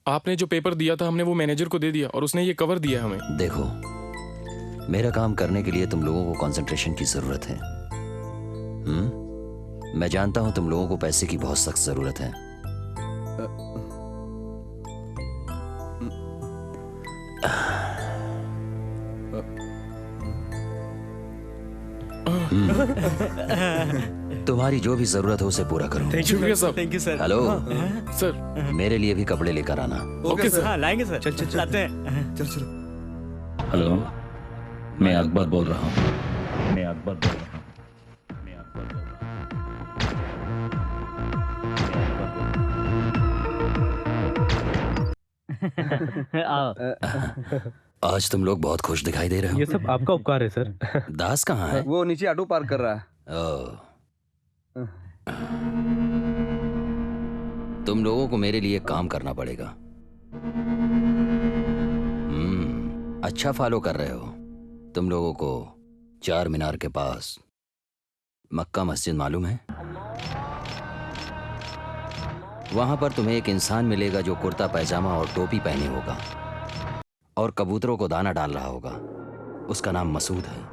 आपने जो पेपर दिया था हमने वो मैनेजर को दे दिया और उसने ये कवर दिया हमें। देखो, मेरा काम करने के लिए तुम लोगों को कंसंट्रेशन की जरूरत है। मैं जानता हूं तुम लोगों को पैसे की बहुत सख्त जरूरत है। तुम्हारी जो भी जरूरत हो उसे पूरा करो। शुक्रिया साहब। Thank you sir. Hello sir, मेरे लिए भी कपड़े लेकर आना। Okay sir. हाँ लाएंगे सर। चल चल लाते हैं। चल चलो। हेलो, मैं अकबर बोल रहा हूँ। आज तुम लोग बहुत खुश दिखाई दे रहे हो। ये सब आपका उपकार है सर। दास कहाँ है? वो नीचे ऑटो पार्क कर रहा है। तुम लोगों को मेरे लिए काम करना पड़ेगा। अच्छा फॉलो कर रहे हो। तुम लोगों को चार मीनार के पास मक्का मस्जिद मालूम है? वहां पर तुम्हें एक इंसान मिलेगा जो कुर्ता पैजामा और टोपी पहने होगा और कबूतरों को दाना डाल रहा होगा। उसका नाम मसूद है।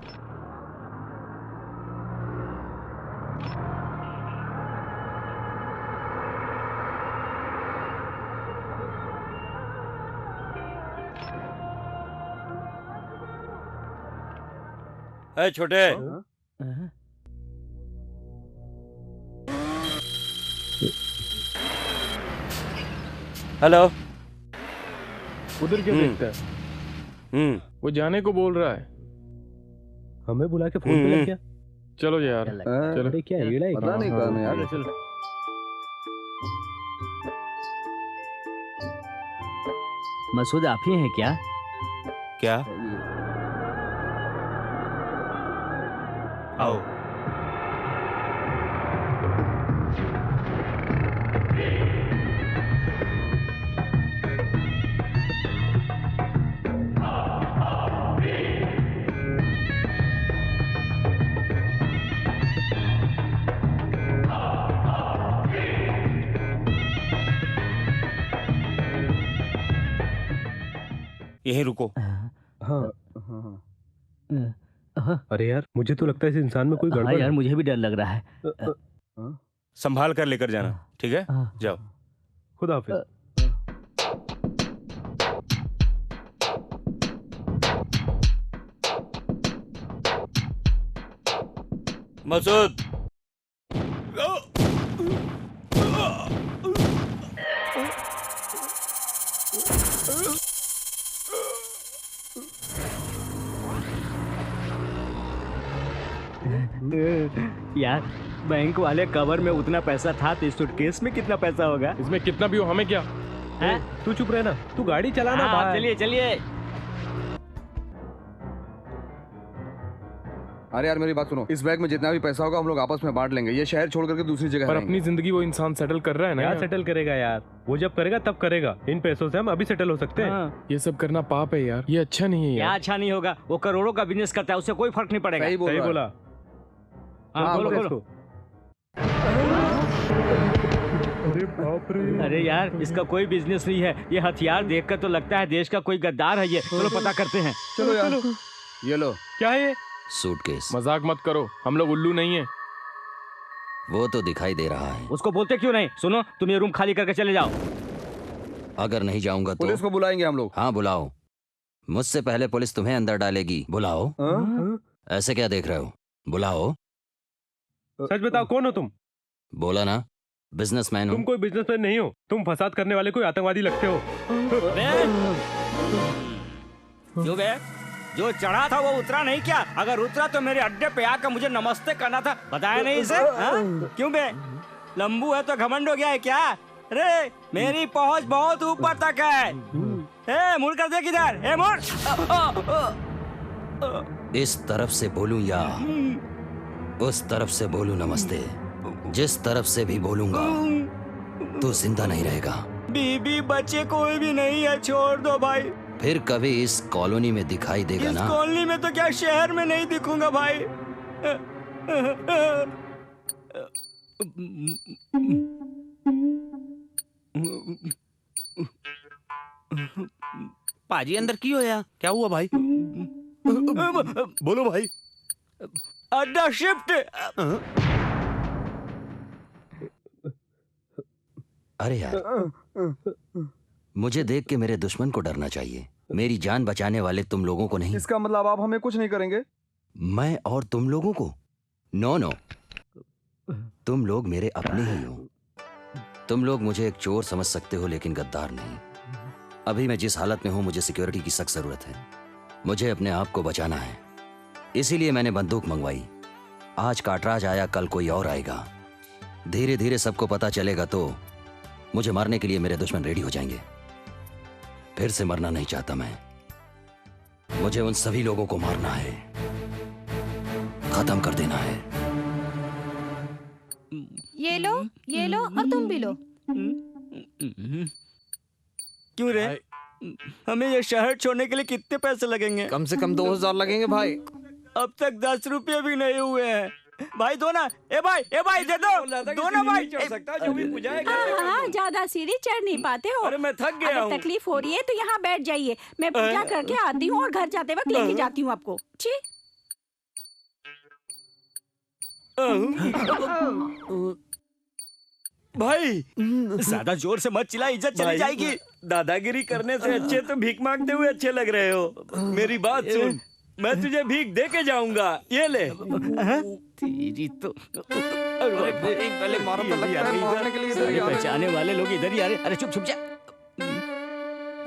ए छोटे, हेलो। उधर क्यों देखता है? वो जाने को बोल रहा है। हमें बुला के फोन पे लग गया। चलो यार, चलो। क्या हीड़ा है? पता नहीं कौन है यार। चलो। मसूद आप ही हैं क्या? क्या? आओ। यहीं रुको। हाँ। अरे यार, मुझे तो लगता है इस इंसान में कोई गड़बड़ है। यार मुझे भी डर लग रहा है। संभाल कर लेकर जाना, ठीक है? जाओ। खुदा हाफिज। मसूद, यार बैंक वाले कवर में उतना पैसा था तो इस सूटकेस में कितना पैसा होगा? इसमें कितना भी हो हमें क्या है? तू चुप रहना, तू गाड़ी चलाना। चलिए चलिए। अरे यार मेरी बात सुनो, इस बैग में जितना भी पैसा होगा हम लोग आपस में बांट लेंगे। ये शहर छोड़ करके दूसरी जगह पर अपनी जिंदगी वो इंसान सेटल कर रहा है ना। यार सेटल करेगा यार, वो जब करेगा तब करेगा। इन पैसों से हम अभी सेटल हो सकते हैं। ये सब करना पाप है यार, ये अच्छा नहीं है यार। क्या अच्छा नहीं होगा? वो करोड़ों का बिजनेस करता है, उससे कोई फर्क नहीं पड़ेगा। सही बोला। बोलो। अरे बाप रे। अरे यार इसका कोई बिजनेस नहीं है। ये हथियार देखकर तो लगता है देश का कोई गद्दार है ये। चलो पता करते हैं। चलो यार। ये लो। क्या है? सूटकेस। मजाक मत करो, हम लोग उल्लू नहीं है। वो तो दिखाई दे रहा है। उसको बोलते क्यों नहीं? सुनो, तुम ये रूम खाली करके चले जाओ। अगर नहीं जाऊंगा तो पुलिस को बुलाएंगे हम लोग। हाँ बुलाओ। मुझसे पहले पुलिस तुम्हें अंदर डालेगी। बुलाओ। ऐसे क्या देख रहे हो? बुलाओ। सच बताओ, कौन हो तुम? बोला ना, बिजनेसमैन हूँ। तुम कोई बिजनेसमैन नहीं हो, तुम फसाद करने वाले कोई आतंकवादी लगते हो। क्यों बे? जो चढ़ा था वो उतरा नहीं क्या? अगर उतरा तो मेरे अड्डे पे आकर मुझे नमस्ते करना था। बताया नहीं इसे? क्यों बे? लंबू है तो घमंड हो गया है क्या? अरे मेरी पहुंच बहुत ऊपर तक है। मुड़ कर देख इधर। मुड़। इस तरफ से बोलूं या उस तरफ से बोलूं नमस्ते? जिस तरफ से भी बोलूंगा तू जिंदा नहीं रहेगा। बीबी बच्चे कोई भी नहीं है, छोड़ दो भाई। फिर कभी इस कॉलोनी में दिखाई देगा इस ना। कॉलोनी में तो क्या शहर में नहीं दिखूंगा भाई। पाजी अंदर की होया? क्या हुआ भाई? बोलो भाई। अड्डा शिफ्ट। अरे यार, मुझे देख के मेरे दुश्मन को डरना चाहिए, मेरी जान बचाने वाले तुम लोगों को नहीं। इसका मतलब आप हमें कुछ नहीं करेंगे? मैं और तुम लोगों को? नो नो, तुम लोग मेरे अपने ही हो। तुम लोग मुझे एक चोर समझ सकते हो लेकिन गद्दार नहीं। अभी मैं जिस हालत में हूं, मुझे सिक्योरिटी की सख्त जरूरत है। मुझे अपने आप को बचाना है, इसीलिए मैंने बंदूक मंगवाई। आज काटराज आया, कल कोई और आएगा। धीरे धीरे सबको पता चलेगा तो मुझे मारने के लिए मेरे दुश्मन रेडी हो जाएंगे। फिर से मरना नहीं चाहता मैं। मुझे उन सभी लोगों को मारना है, खत्म कर देना है। ये लो और तुम भी लो। क्यों रे? हमें ये शहर छोड़ने के लिए कितने पैसे लगेंगे? कम से कम 2000 लगेंगे भाई। अब तक 10 रुपये भी नहीं हुए हैं। भाई दो ना। ए भाई दे दो ना भाई। हाँ, ज्यादा सीढ़ी चढ़ नहीं पाते हो। अरे मैं थक गया हूँ। तकलीफ हो रही है तो यहाँ बैठ जाइए, मैं पूजा करके आती हूँ और घर जाते वक्त लेके जाती हूँ आपको। छी। भाई ज्यादा जोर से मत चिल्ला, इज्जत चली जाएगी। दादागिरी करने से अच्छे तो भीख मांगते हुए अच्छे लग रहे हो। मेरी बात सुन, मैं तुझे भीख दे के जाऊंगा। ये ले। तेरी तो पहले मारो तो लगता है मारने के लिए इधर ही आ रहे। पहचाने वाले लोग इधर ही आ रहे। अरे चुप चुप जा।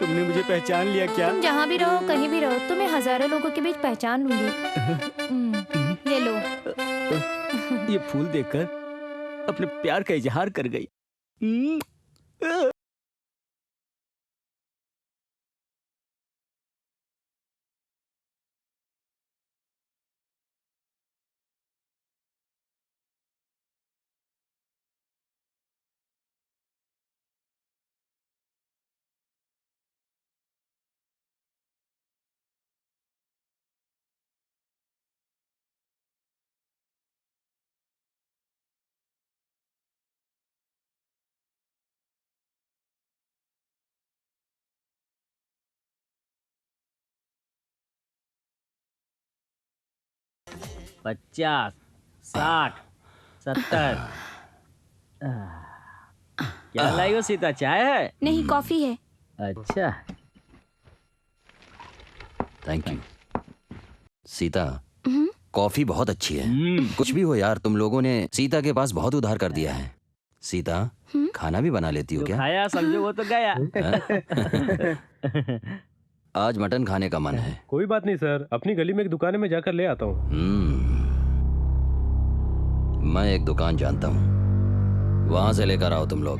तुमने मुझे पहचान लिया क्या? तुम जहाँ भी रहो, कहीं भी रहो, तुम्हें हजारों लोगों के बीच पहचान लूंगी। ये लो। ये फूल देखकर अपने प्यार का इजहार कर गई। पचास, 60, 70। क्या लाई हो सीता? चाय है? नहीं, कॉफी है। अच्छा, थैंक यू। सीता, कॉफी बहुत अच्छी है। कुछ भी हो यार, तुम लोगों ने सीता के पास बहुत उधार कर दिया है। सीता, खाना भी बना लेती हो क्या? खाया समझो वो तो गया। आज मटन खाने का मन है। कोई बात नहीं सर, अपनी गली में एक दुकान में जाकर ले आता हूँ। मैं एक दुकान जानता हूँ, वहां से लेकर आओ तुम लोग।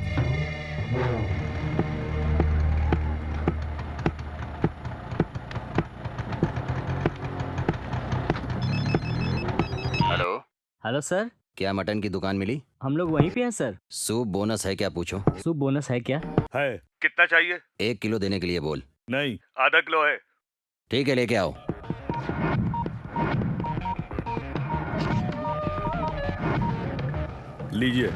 हेलो। Hello sir. क्या मटन की दुकान मिली? हम लोग वहीं पे हैं सर। सूप बोनस है क्या पूछो? सूप बोनस है क्या? है। कितना चाहिए? 1 किलो देने के लिए बोल। नहीं, आधा किलो है। ठीक है, लेके आओ। लीजिए।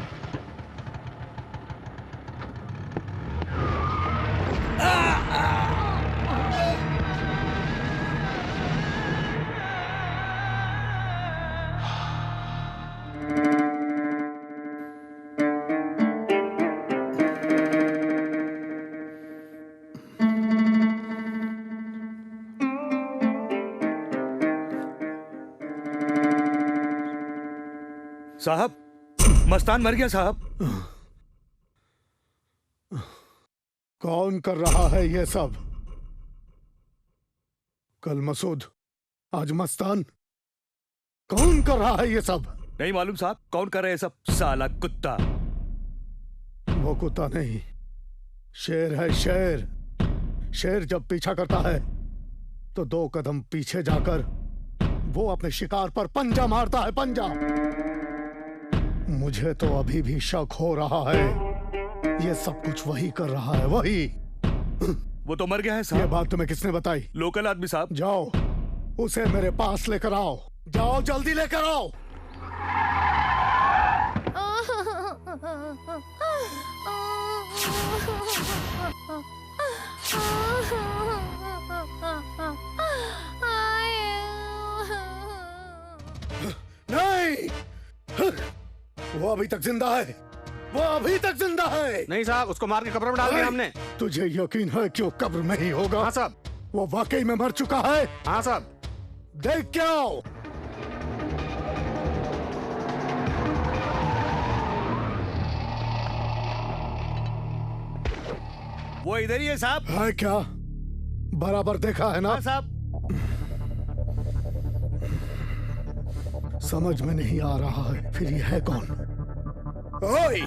साहब, मस्तान मर गया साहब। कौन कर रहा है ये सब? कल मसूद, आज मस्तान। कौन कर रहा है ये सब? नहीं मालूम साहब, कौन कर रहे हैं सब? साला कुत्ता। वो कुत्ता नहीं, शेर है शेर। शेर जब पीछा करता है तो 2 कदम पीछे जाकर वो अपने शिकार पर पंजा मारता है, पंजा। मुझे तो अभी भी शक हो रहा है ये सब कुछ वही कर रहा है, वही। वो तो मर गया है ये साहब। बात तुम्हें किसने बताई? लोकल आदमी साहब। जाओ उसे मेरे पास लेकर आओ, जाओ जल्दी लेकर आओ। नहीं, वो अभी तक जिंदा है, वो अभी तक जिंदा है। नहीं साहब, उसको मार के कब्र में डाल दिया हमने। तुझे यकीन है कि वो कब्र में ही होगा? हाँ साहब। वो वाकई में मर चुका है? हाँ साहब। देख क्या आओ। वो इधर ही है साहब। है क्या? बराबर देखा है ना? हाँ साहब। समझ में नहीं आ रहा है, फिर ये है कौन? ओए,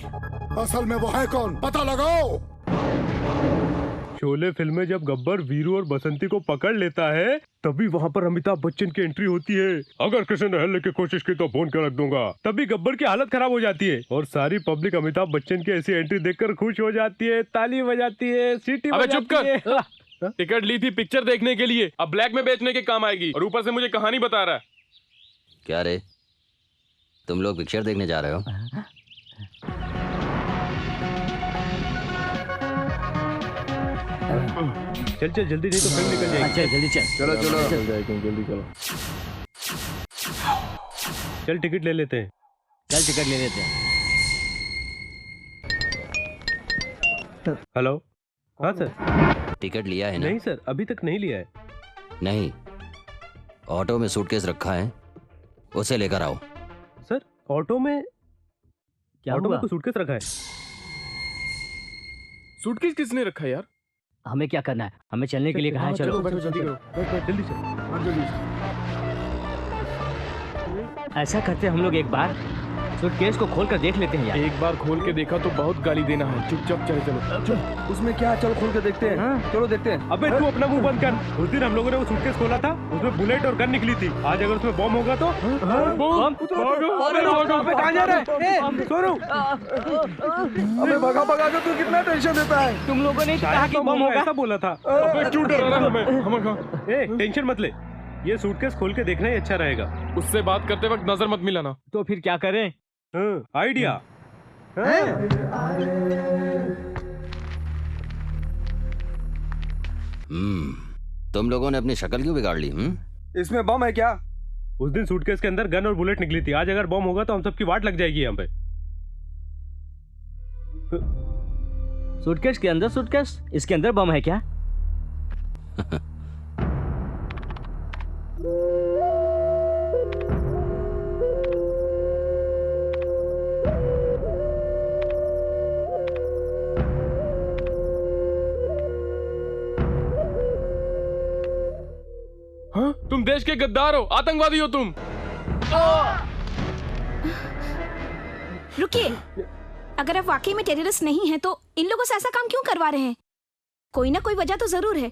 असल में वो है कौन? पता लगाओ। शोले फिल्म में जब गब्बर वीरू और बसंती को पकड़ लेता है तभी वहाँ पर अमिताभ बच्चन की एंट्री होती है। अगर किसी ने हिलने की कोशिश की तो फोन कर रख दूंगा। तभी गब्बर की हालत खराब हो जाती है और सारी पब्लिक अमिताभ बच्चन की ऐसी एंट्री देखकर खुश हो जाती है, ताली बजाती है, सीटी अबे चुप बजाती है। कर। टिकट ली थी पिक्चर देखने के लिए, अब ब्लैक में बेचने के काम आएगी और ऊपर से मुझे कहानी बता रहा है। क्या रे, तुम लोग पिक्चर देखने जा रहे हो? चल चल जल्दी, नहीं तो फिल्म निकल जाएगी। अच्छा जल्दी चल। चलो चलो चल जाएगी, जल्दी चलो। चल टिकट ले लेते हैं। चल टिकट ले लेते हैं। हेलो, हाँ सर। टिकट लिया है ना? नहीं सर, अभी तक नहीं लिया है। नहीं, ऑटो में सूटकेस रखा है, उसे लेकर आओ। सर ऑटो में क्या ऑटो हुआ? में तो सूटकेस रखा है। सूटकेस किसने रखा है यार? हमें क्या करना है? हमें चलने के लिए कहा है। चलो बैठो, जल्दी करो, जल्दी से। ऐसा करते हम लोग एक बार सूटकेस को खोल कर देख लेते हैं यार। एक बार खोल के देखा तो बहुत गाली देना है। चुपचाप चले चलो। चुप, उसमें क्या है? चलो खोल के देखते हैं। हाँ? चलो देखते हैं। अबे तू अपना मुंह बंद कर। उस दिन हम लोगों ने वो सूटकेस खोला था, उसमें बुलेट और गन निकली थी। आज अगर उसमें बम होगा तो कहाँ जा रहे हैं? सोनू, अबे भगा भगा के तू कितना टेंशन देता है? तुम लोगों ने कहा कि बम होगा। ऐसा बोला था। अबे क्यों डरा रहा है हमें? ए, टेंशन मत ले, ये सूटकेस खोल के देखना ही अच्छा रहेगा। उससे बात करते वक्त नजर मत मिलाना। तो फिर क्या करें? आइडिया। तुम लोगों ने अपनी शक्ल क्यों बिगाड़ ली? इसमें बम है क्या? उस दिन सूटकेस के अंदर गन और बुलेट निकली थी। आज अगर बम होगा तो हम सबकी वाट लग जाएगी यहाँ पे। सूटकेस के अंदर सूटकेस, इसके अंदर बम है क्या? हाँ? तुम देश के गद्दार हो, आतंकवादी हो तुम। रुकिए, अगर आप वाकई में टेररिस्ट नहीं हैं तो इन लोगों से ऐसा काम क्यों करवा रहे हैं? कोई ना कोई वजह तो जरूर है,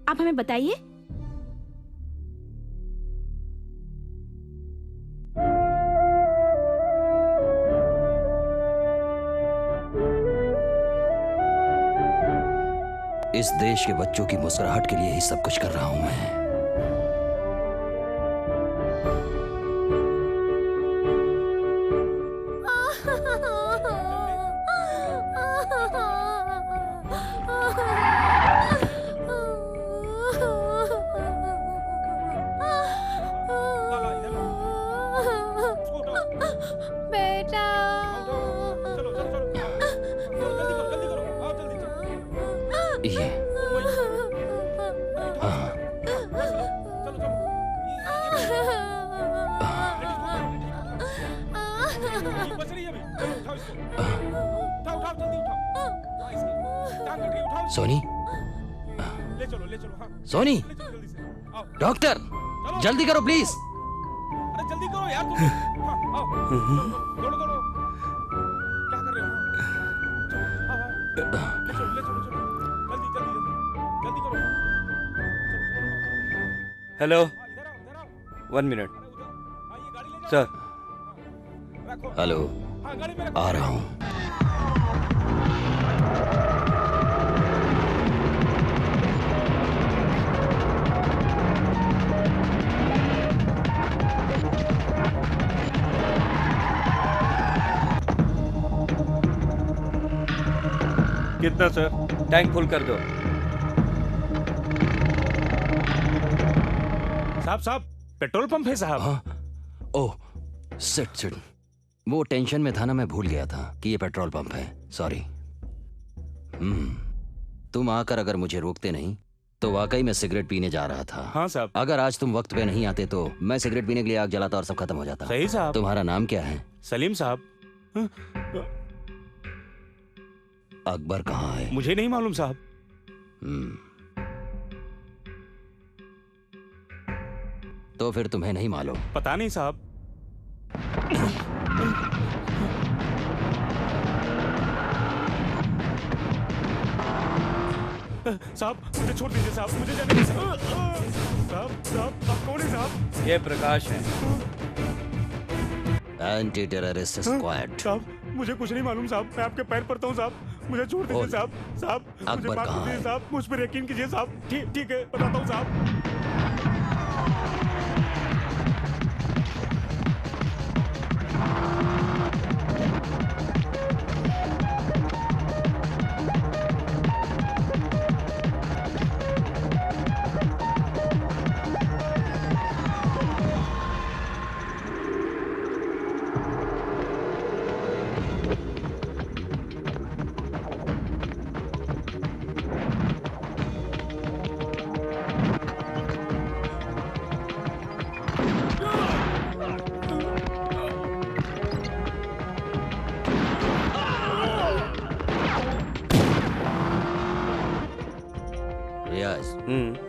आप हमें बताइए। इस देश के बच्चों की मुस्कुराहट के लिए ही सब कुछ कर रहा हूं मैं। बेटा ये हाँ। सोनी, सोनी, डॉक्टर जल्दी करो प्लीज। जल्दी करो यार तुम। दौड़ो दौड़ो, क्या कर रहे हो? ले चलो ले चलो चलो, जल्दी जल्दी जल्दी जल्दी करो। Hello, 1 minute sir. हेलो, आ रहा हूं। कितना सर? टैंक फुल कर दो। साहब पेट्रोल पंप है साहब। हाँ? ओह सिट वो टेंशन में था ना, मैं भूल गया था कि ये पेट्रोल पंप है। सॉरी। तुम आकर अगर मुझे रोकते नहीं तो वाकई मैं सिगरेट पीने जा रहा था। हाँ साहब। अगर आज तुम वक्त पे नहीं आते तो मैं सिगरेट पीने के लिए आग जलाता और सब खत्म हो जाता। सही साहब। तुम्हारा नाम क्या है? सलीम साहब। अकबर कहाँ है? मुझे नहीं मालूम साहब। तो फिर तुम्हें नहीं मालूम? पता नहीं साहब। साहब मुझे छोड़ दीजिए साहब, मुझे जाने दीजिए साहब। आप कौन है साहब? ये प्रकाश है, एंटी टेररिस्ट स्क्वाड। साहब मुझे कुछ नहीं मालूम साहब, मैं आपके पैर पड़ता हूँ साहब, मुझे छोड़ दीजिए साहब। मुझे माफ कर दीजिए साहब, मुझ पर यकीन कीजिए साहब। ठीक है, बताता हूँ साहब।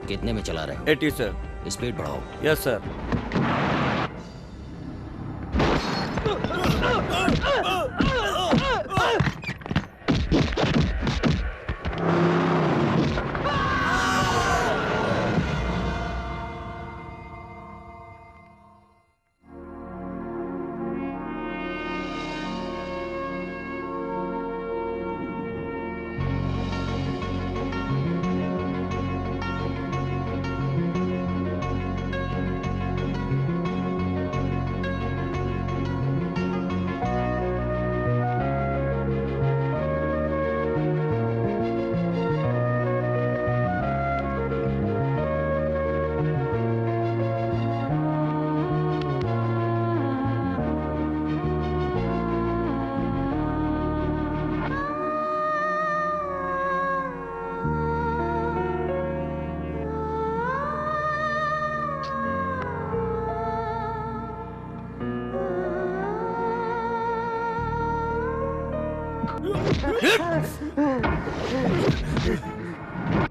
कितने में चला रहे हो? 80 सर। स्पीड बढ़ाओ। Yes sir.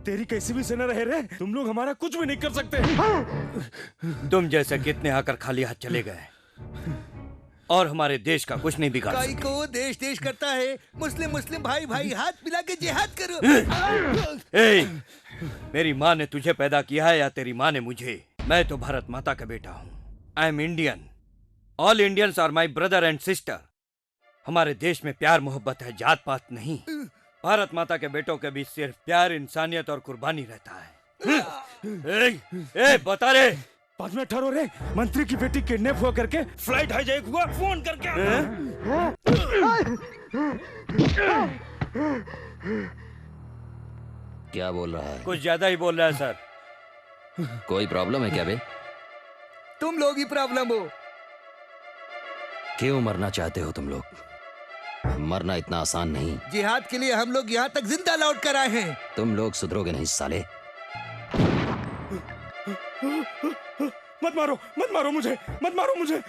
तेरी कैसी भी सेना रहे रे, तुम लोग हमारा कुछ भी नहीं कर सकते। तुम जैसे कितने आकर खाली हाथ चले गए और हमारे देश का कुछ नहीं बिगाड़ काई सके। को देश देश करता है, मुस्लिम मुस्लिम भाई भाई हाथ मिला के जिहाद करो। ए, मेरी माँ ने तुझे पैदा किया है या तेरी माँ ने मुझे? मैं तो भारत माता का बेटा हूँ। I am Indian. All Indians are my brother and sister. हमारे देश में प्यार मोहब्बत है, जात पात नहीं। भारत माता के बेटों के बीच सिर्फ प्यार, इंसानियत और कुर्बानी रहता है। बता रे, 5 मिनट ठहरो रे। मंत्री की बेटी किडनैप हुआ करके फ्लाइट हाईजैक हुआ, फोन करके क्या बोल रहा है? कुछ ज्यादा ही बोल रहा है सर। कोई प्रॉब्लम है क्या बे? तुम लोग ही प्रॉब्लम हो। क्यों मरना चाहते हो तुम लोग? मरना इतना आसान नहीं। जिहाद के लिए हम लोग यहाँ तक जिंदा लौट कर आए हैं। तुम लोग सुधरोगे नहीं साले। मत मारो मुझे, मत मारो मुझे।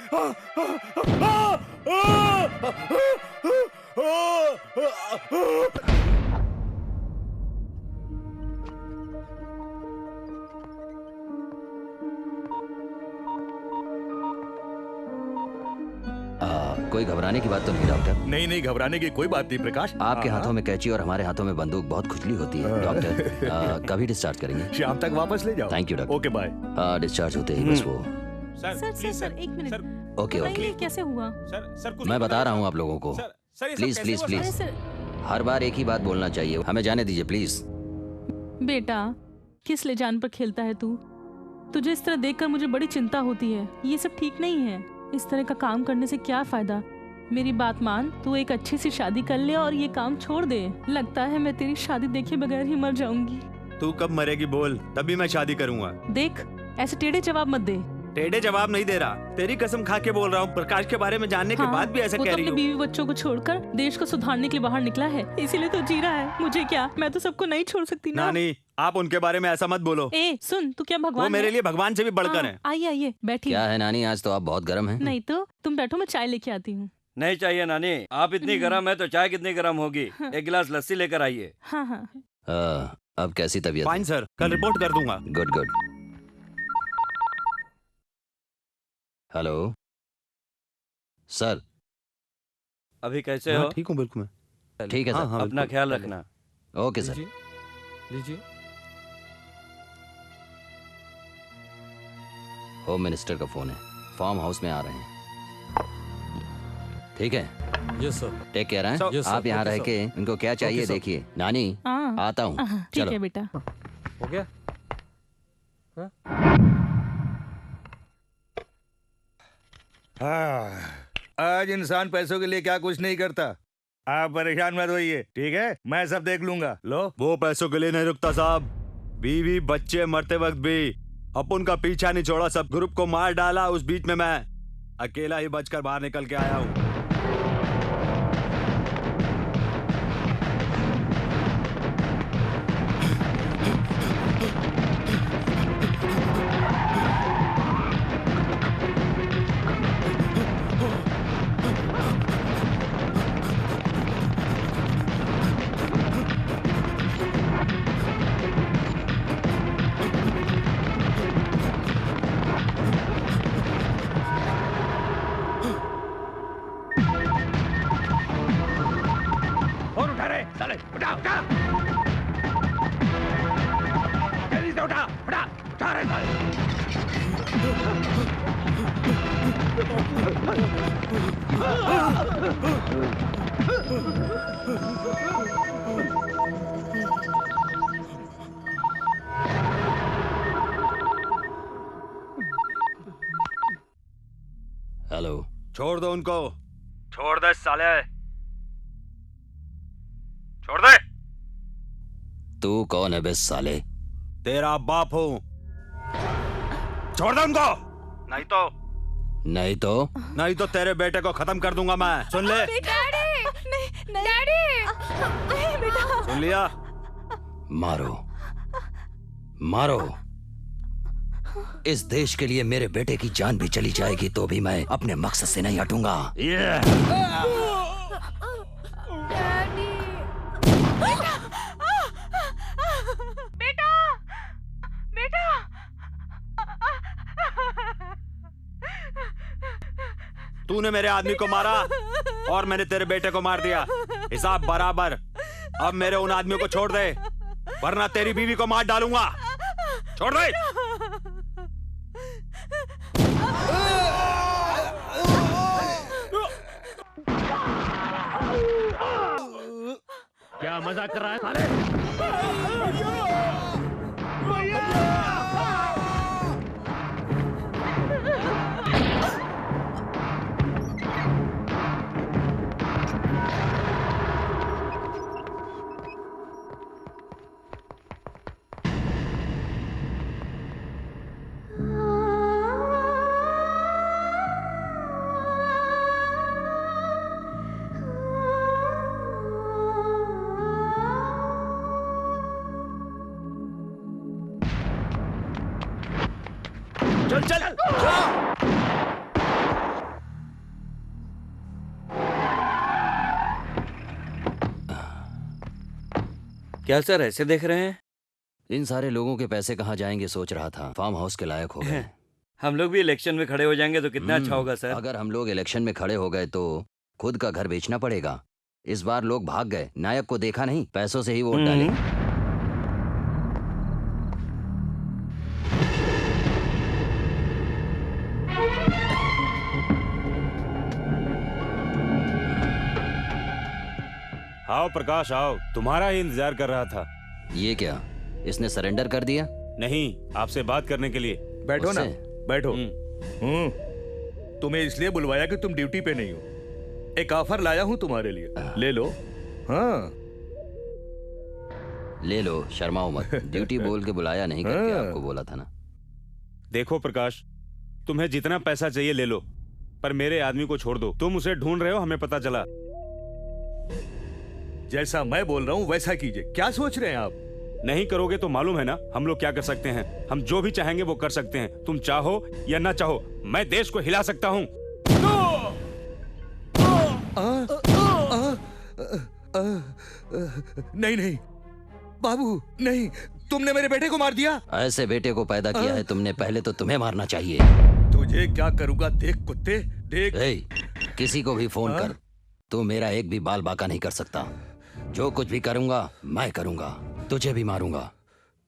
कोई घबराने की बात तो नहीं डॉक्टर? नहीं घबराने की कोई बात नहीं प्रकाश। आपके हाथों में कैंची और हमारे हाथों में बंदूक, बहुत खुजली होती है डॉक्टर। कभी डिस्चार्ज करेंगे? शाम तक वापस ले जाओ। Thank you doctor. Okay bye. Discharge होते ही बस वो। सर एक मिनट। ओके बताइए कैसे हुआ? मैं बता रहा हूँ आप लोगों को। प्लीज प्लीज प्लीज, हर बार एक ही बात बोलना चाहिए। हमें जाने दीजिए प्लीज। बेटा, किस ले जान पर खेलता है तू? तुझे इस तरह देखकर मुझे बड़ी चिंता होती है। ये सब ठीक नहीं है। इस तरह का काम करने से क्या फायदा? मेरी बात मान, तू एक अच्छी सी शादी कर ले और ये काम छोड़ दे। लगता है मैं तेरी शादी देखे बगैर ही मर जाऊंगी। तू कब मरेगी बोल, तभी मैं शादी करूंगा। देख, ऐसे टेढ़े जवाब मत दे। टेढ़े जवाब नहीं दे रहा, तेरी कसम खा के बोल रहा हूँ। प्रकाश के बारे में जानने के बाद भी ऐसा कह रही हो। बीवी बच्चों को छोड़कर देश को सुधारने के लिए बाहर निकला है, इसीलिए तो जी रहा है। मुझे क्या, मैं तो सबको नहीं छोड़ सकती ना। नानी, आप उनके बारे में ऐसा मत बोलो। सुन, तू क्या भगवान वो मेरे लिए भगवान से भी बढ़कर है। आइए आइए बैठिए। क्या है नानी, आज तो आप बहुत गर्म हैं। नहीं तो तुम बैठो, मैं चाय लेके आती हूँ। नहीं चाहिए नानी, आप इतनी गर्म है तो चाय कितनी गर्म होगी। एक गिलास लस्सी लेकर आइए। हाँ हाँ। अब कैसी तबीयत? फाइन सर, कल रिपोर्ट कर दूंगा। Good good. Hello sir. अभी कैसे हो? ठीक हूँ बिल्कुल मैं। ठीक है सर। अपना ख्याल रखना। Okay sir. लीजिए। होम मिनिस्टर का फोन है, फार्म हाउस में आ रहे हैं। ठीक है? Yes sir. टेक केयर हैं। आप यहाँ रह के इनको क्या चाहिए देखिए। नानी आता हूँ। ठीक है बेटा। हो गया? आज इंसान पैसों के लिए क्या कुछ नहीं करता। आप परेशान मत होइए, ठीक है? मैं सब देख लूंगा। लो, वो पैसों के लिए नहीं रुकता साहब। बीवी बच्चे मरते वक्त भी अपन का पीछा नहीं छोड़ा, सब ग्रुप को मार डाला। उस बीच में मैं अकेला ही बचकर बाहर निकल के आया हूँ। हेलो। छोड़ दो उनको, छोड़ दे साले, छोड़ दे। तू कौन है बे साले? तेरा बाप हूँ। छोड़ दे उनको, नहीं तो तेरे बेटे को खत्म कर दूंगा मैं। सुन ले। डैडी। सुन लिया? मारो मारो। इस देश के लिए मेरे बेटे की जान भी चली जाएगी तो भी मैं अपने मकसद से नहीं हटूंगा। बेटा। तूने मेरे आदमी को मारा और मैंने तेरे बेटे को मार दिया, हिसाब बराबर। अब मेरे उन आदमियों को छोड़ दे, वरना तेरी बीवी को मार डालूंगा। छोड़ दे। क्या मजाक कर रहा है साले? चल। क्या सर ऐसे देख रहे हैं? इन सारे लोगों के पैसे कहाँ जाएंगे सोच रहा था। फार्म हाउस के लायक हो गए। हम लोग भी इलेक्शन में खड़े हो जाएंगे तो कितना अच्छा होगा सर। अगर हम लोग इलेक्शन में खड़े हो गए तो खुद का घर बेचना पड़ेगा। इस बार लोग भाग गए, नायक को देखा नहीं, पैसों से ही वोट डाले। आओ प्रकाश आओ, तुम्हारा ही इंतजार कर रहा था। ये क्या, इसने सरेंडर कर दिया? नहीं, आपसे बात करने के लिए। बैठो ना, बैठो। तुम्हें इसलिए बुलवाया कि तुम ड्यूटी पे नहीं हो। एक ऑफर लाया हूँ तुम्हारे लिए, ले लो। हाँ ले लो, शर्माओ मत। ड्यूटी बोल के बुलाया नहीं करके आपको बोला था ना। देखो प्रकाश, तुम्हें जितना पैसा चाहिए ले लो, पर मेरे आदमी को छोड़ दो। तुम उसे ढूंढ रहे हो, हमें पता चला। जैसा मैं बोल रहा हूँ वैसा कीजिए। क्या सोच रहे हैं आप? नहीं करोगे तो मालूम है ना हम लोग क्या कर सकते हैं। हम जो भी चाहेंगे वो कर सकते हैं। तुम चाहो या ना चाहो, मैं देश को हिला सकता हूँ। नहीं नहीं बाबू, नहीं, तुमने मेरे बेटे को मार दिया। ऐसे बेटे को पैदा किया है तुमने, पहले तो तुम्हें मारना चाहिए। तुझे क्या करूंगा देख कुत्ते, देख। किसी को भी फोन कर, तू मेरा एक भी बाल बाका नहीं कर सकता। जो कुछ भी करूंगा मैं करूंगा, तुझे भी मारूंगा।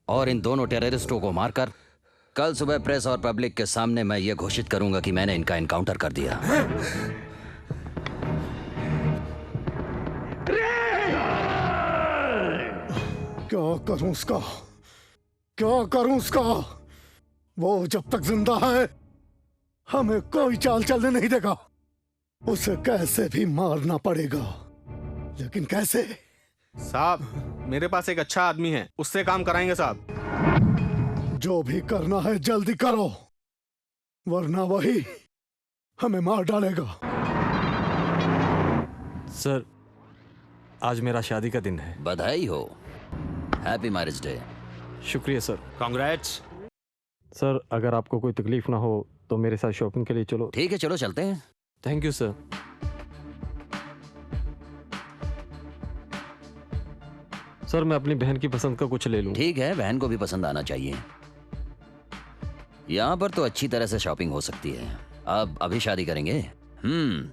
और इन दोनों टेररिस्टों को मारकर कल सुबह प्रेस और पब्लिक के सामने मैं ये घोषित करूंगा कि मैंने इनका एनकाउंटर कर दिया। क्या करूं उसका, क्या करूं उसका? वो जब तक जिंदा है हमें कोई चाल चलने नहीं देगा। उसे कैसे भी मारना पड़ेगा, लेकिन कैसे? साहब मेरे पास एक अच्छा आदमी है, उससे काम कराएंगे साहब। जो भी करना है जल्दी करो, वरना वही हमें मार डालेगा। सर आज मेरा शादी का दिन है। बधाई हो, हैप्पी मैरिज डे। शुक्रिया सर। कांग्रेट्स। सर अगर आपको कोई तकलीफ ना हो तो मेरे साथ शॉपिंग के लिए चलो। ठीक है चलो चलते हैं। Thank you sir. सर मैं अपनी बहन की पसंद का कुछ ले लूं। ठीक है, बहन को भी पसंद आना चाहिए। यहाँ पर तो अच्छी तरह से शॉपिंग हो सकती है। अब अभी शादी करेंगे?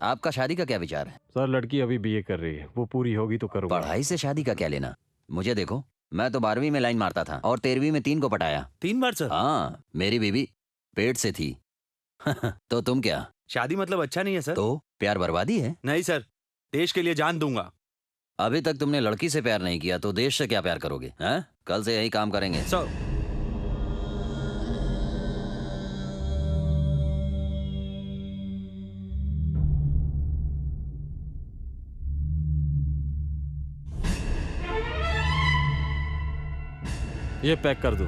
आपका शादी का क्या विचार है? सर लड़की अभी बीए कर रही है, वो पूरी होगी तो करूँगा। पढ़ाई से शादी का क्या लेना? मुझे देखो, मैं तो 12वीं में लाइन मारता था और 13वीं में 3 को पटाया। 3 बार सर? हाँ, मेरी बीबी पेट से थी। तो तुम क्या? शादी मतलब अच्छा नहीं है सर? तो प्यार बर्बादी है? नहीं सर, देश के लिए जान दूंगा। अभी तक तुमने लड़की से प्यार नहीं किया तो देश से क्या प्यार करोगे? हैं? कल से यही काम करेंगे। सर ये पैक कर दो।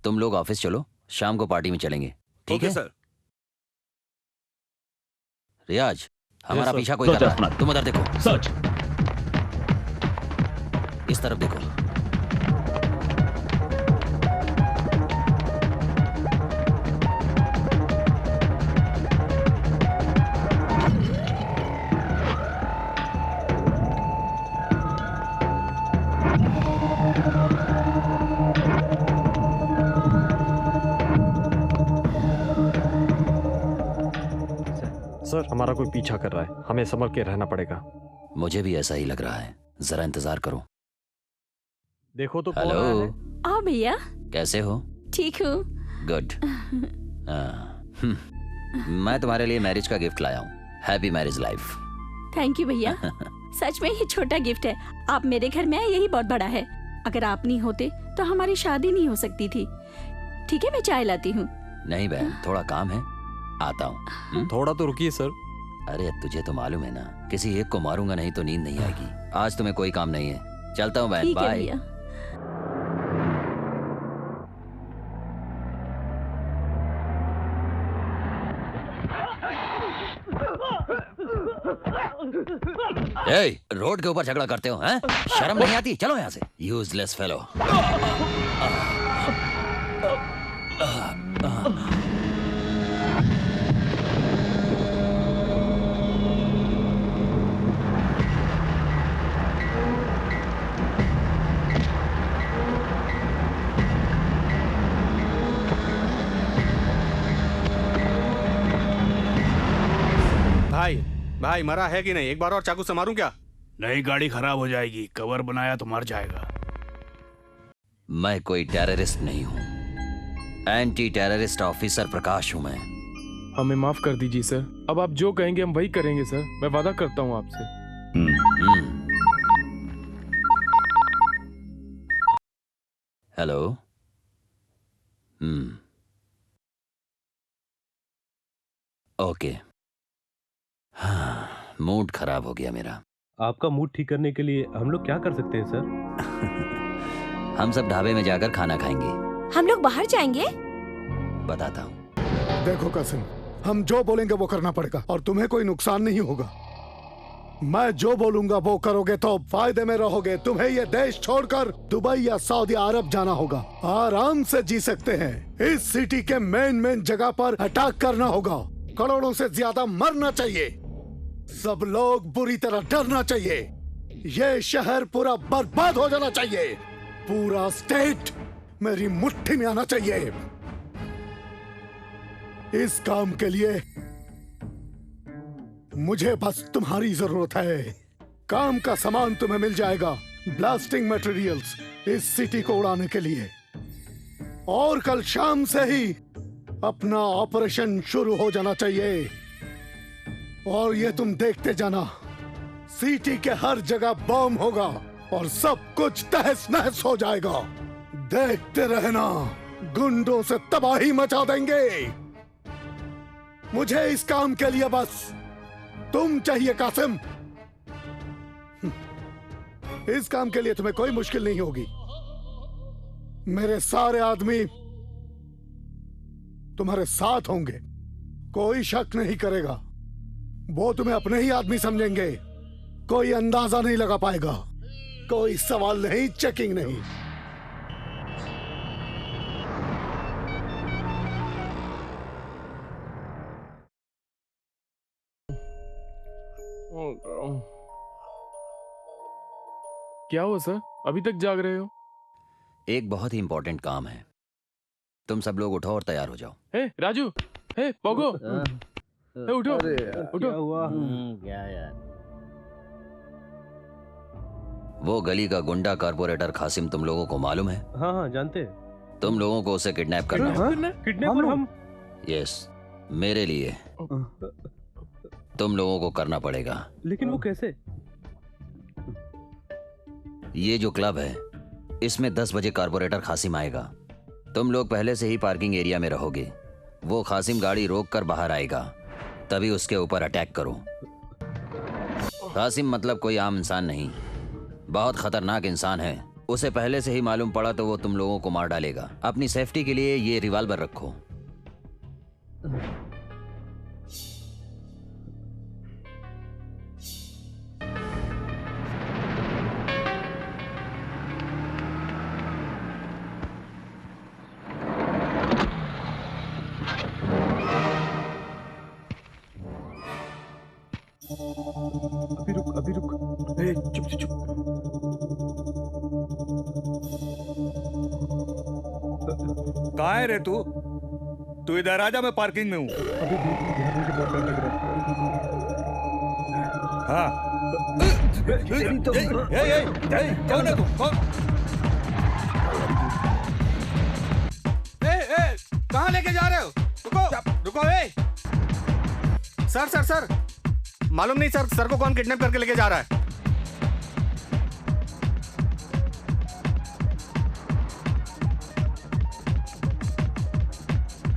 तुम लोग ऑफिस चलो, शाम को पार्टी में चलेंगे। ठीक है सर। रियाज, हमारा पीछा कोई कर रहा है, तुम उधर देखो। सच। इस तरफ देखो। सर हमारा कोई पीछा कर रहा है, हमें संभल के रहना पड़ेगा। मुझे भी ऐसा ही लग रहा है, जरा इंतजार करो। देखो तो। हेलो। आओ भैया। कैसे हो? ठीक हूँ। गुड। मैं तुम्हारे लिए मैरिज का गिफ्ट लाया हूँ। Happy marriage life. Thank you भैया। सच में ये छोटा गिफ्ट है, आप मेरे घर में आए यही बहुत बड़ा है। अगर आप नहीं होते तो हमारी शादी नहीं हो सकती थी। ठीक है मैं चाय लाती हूँ। नहीं बहन, थोड़ा काम है, आता हूँ। थोड़ा तो रुकिए सर। अरे तुझे तो मालूम है ना, किसी एक को मारूंगा नहीं तो नींद नहीं आएगी। आज तुम्हें कोई काम नहीं है, चलता हूँ बहन, बाय। रोड के ऊपर झगड़ा करते हो हैं? शर्म नहीं आती? चलो यहाँ से, यूजलेस फेलो। भाई मरा है कि नहीं? एक बार और चाकू से मारूं क्या? नहीं, गाड़ी खराब हो जाएगी। कवर बनाया तो मर जाएगा। मैं कोई टेररिस्ट नहीं हूँ, एंटी टेररिस्ट ऑफिसर प्रकाश हूँ मैं। हमें माफ कर दीजिए सर, अब आप जो कहेंगे हम वही करेंगे सर। मैं वादा करता हूँ आपसे। हेलो। ओके। हाँ, मूड खराब हो गया मेरा। आपका मूड ठीक करने के लिए हम लोग क्या कर सकते हैं सर? हम सब ढाबे में जाकर खाना खाएंगे। हम लोग बाहर जाएंगे? बताता हूँ। देखो कासिम, हम जो बोलेंगे वो करना पड़ेगा और तुम्हें कोई नुकसान नहीं होगा। मैं जो बोलूंगा वो करोगे तो फायदे में रहोगे। तुम्हें ये देश छोड़कर दुबई या सऊदी अरब जाना होगा। आराम से जी सकते हैं। इस सिटी के मेन जगह पर अटैक करना होगा। करोड़ों से ज्यादा मरना चाहिए। सब लोग बुरी तरह डरना चाहिए। ये शहर पूरा बर्बाद हो जाना चाहिए। पूरा स्टेट मेरी मुट्ठी में आना चाहिए। इस काम के लिए मुझे बस तुम्हारी जरूरत है। काम का सामान तुम्हें मिल जाएगा, ब्लास्टिंग मटेरियल्स इस सिटी को उड़ाने के लिए। और कल शाम से ही अपना ऑपरेशन शुरू हो जाना चाहिए। और ये तुम देखते जाना, सिटी के हर जगह बम होगा और सब कुछ तहस नहस हो जाएगा। देखते रहना, गुंडों से तबाही मचा देंगे। मुझे इस काम के लिए बस तुम चाहिए कासिम। इस काम के लिए तुम्हें कोई मुश्किल नहीं होगी। मेरे सारे आदमी तुम्हारे साथ होंगे। कोई शक नहीं करेगा। वो तुम्हें अपने ही आदमी समझेंगे। कोई अंदाजा नहीं लगा पाएगा। कोई सवाल नहीं, चेकिंग नहीं। क्या हुआ सर, अभी तक जाग रहे हो? एक बहुत ही इंपॉर्टेंट काम है। तुम सब लोग उठो और तैयार हो जाओ। हे राजू, हे पोगो, हे उठो उठो। क्या हुआ? क्या यार? वो गली का गुंडा कारपोरेटर खासिम तुम लोगों को मालूम है? हाँ हाँ जानते हैं। तुम लोगों को उसे किडनैप करना है। किडनैपर हम? यस, मेरे लिए। तुम लोगों को करना पड़ेगा। लेकिन वो कैसे? ये जो क्लब है, इसमें 10 बजे कारपोरेटर खासिम आएगा। तुम लोग पहले से ही पार्किंग एरिया में रहोगे। वो खासिम गाड़ी रोक कर बाहर आएगा, तभी उसके ऊपर अटैक करो। खासिम मतलब कोई आम इंसान नहीं, बहुत खतरनाक इंसान है। उसे पहले से ही मालूम पड़ा तो वो तुम लोगों को मार डालेगा। अपनी सेफ्टी के लिए ये रिवॉल्वर रखो। अभी रुक। ए, चुप से चुप। कहाँ है रे तू? तू इधर आजा, मैं पार्किंग में हूँ। हाँ। कौन है तू? कौन? कहाँ लेके जा रहे हो? रुको रुको। सर सर सर, मालूम नहीं सर, सर को कौन किडनैप करके लेके जा रहा है?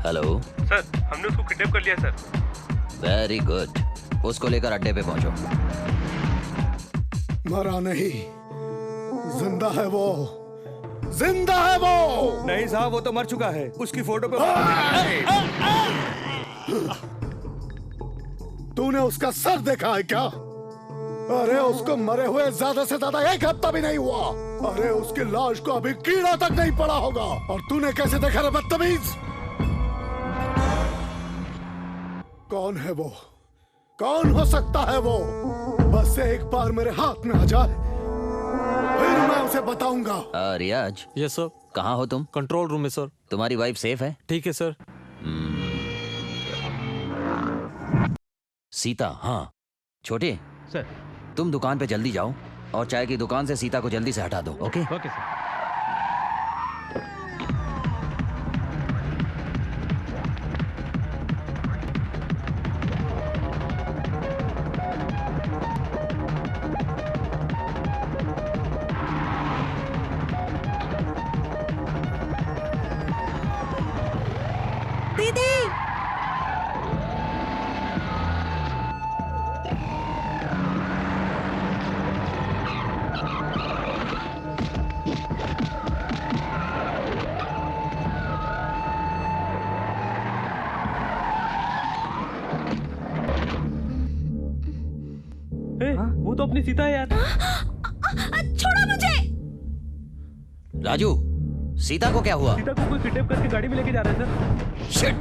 हेलो सर, हमने उसको किडनैप कर लिया सर। वेरी गुड, उसको लेकर अड्डे पे पहुंचो। मरा नहीं, जिंदा है वो, जिंदा है वो। नहीं साहब, वो तो मर चुका है। उसकी फोटो पे तूने उसका सर देखा है क्या? अरे उसको मरे हुए ज्यादा से ज्यादा 1 हफ्ता भी नहीं हुआ। अरे उसकी लाश को अभी कीड़ा तक नहीं पड़ा होगा। और तूने कैसे देखा रे बदतमीज? कौन है वो? कौन हो सकता है वो? बस एक बार मेरे हाथ में आ जाए, फिर मैं उसे बताऊंगा। रियाज। Yes sir. कहाँ हो तुम? कंट्रोल रूम में सर। तुम्हारी वाइफ सेफ है? ठीक है सर। सीता, हाँ। छोटे सर, तुम दुकान पे जल्दी जाओ और चाय की दुकान से सीता को जल्दी से हटा दो। Okay okay sir. वो तो अपनी सीता है यार। छोड़ो मुझे। राजू, सीता को क्या हुआ? सीता को कोई किडनैप करके गाड़ी में लेके जा रहा है सर। शिट!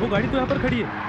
वो गाड़ी तो यहाँ पर खड़ी है।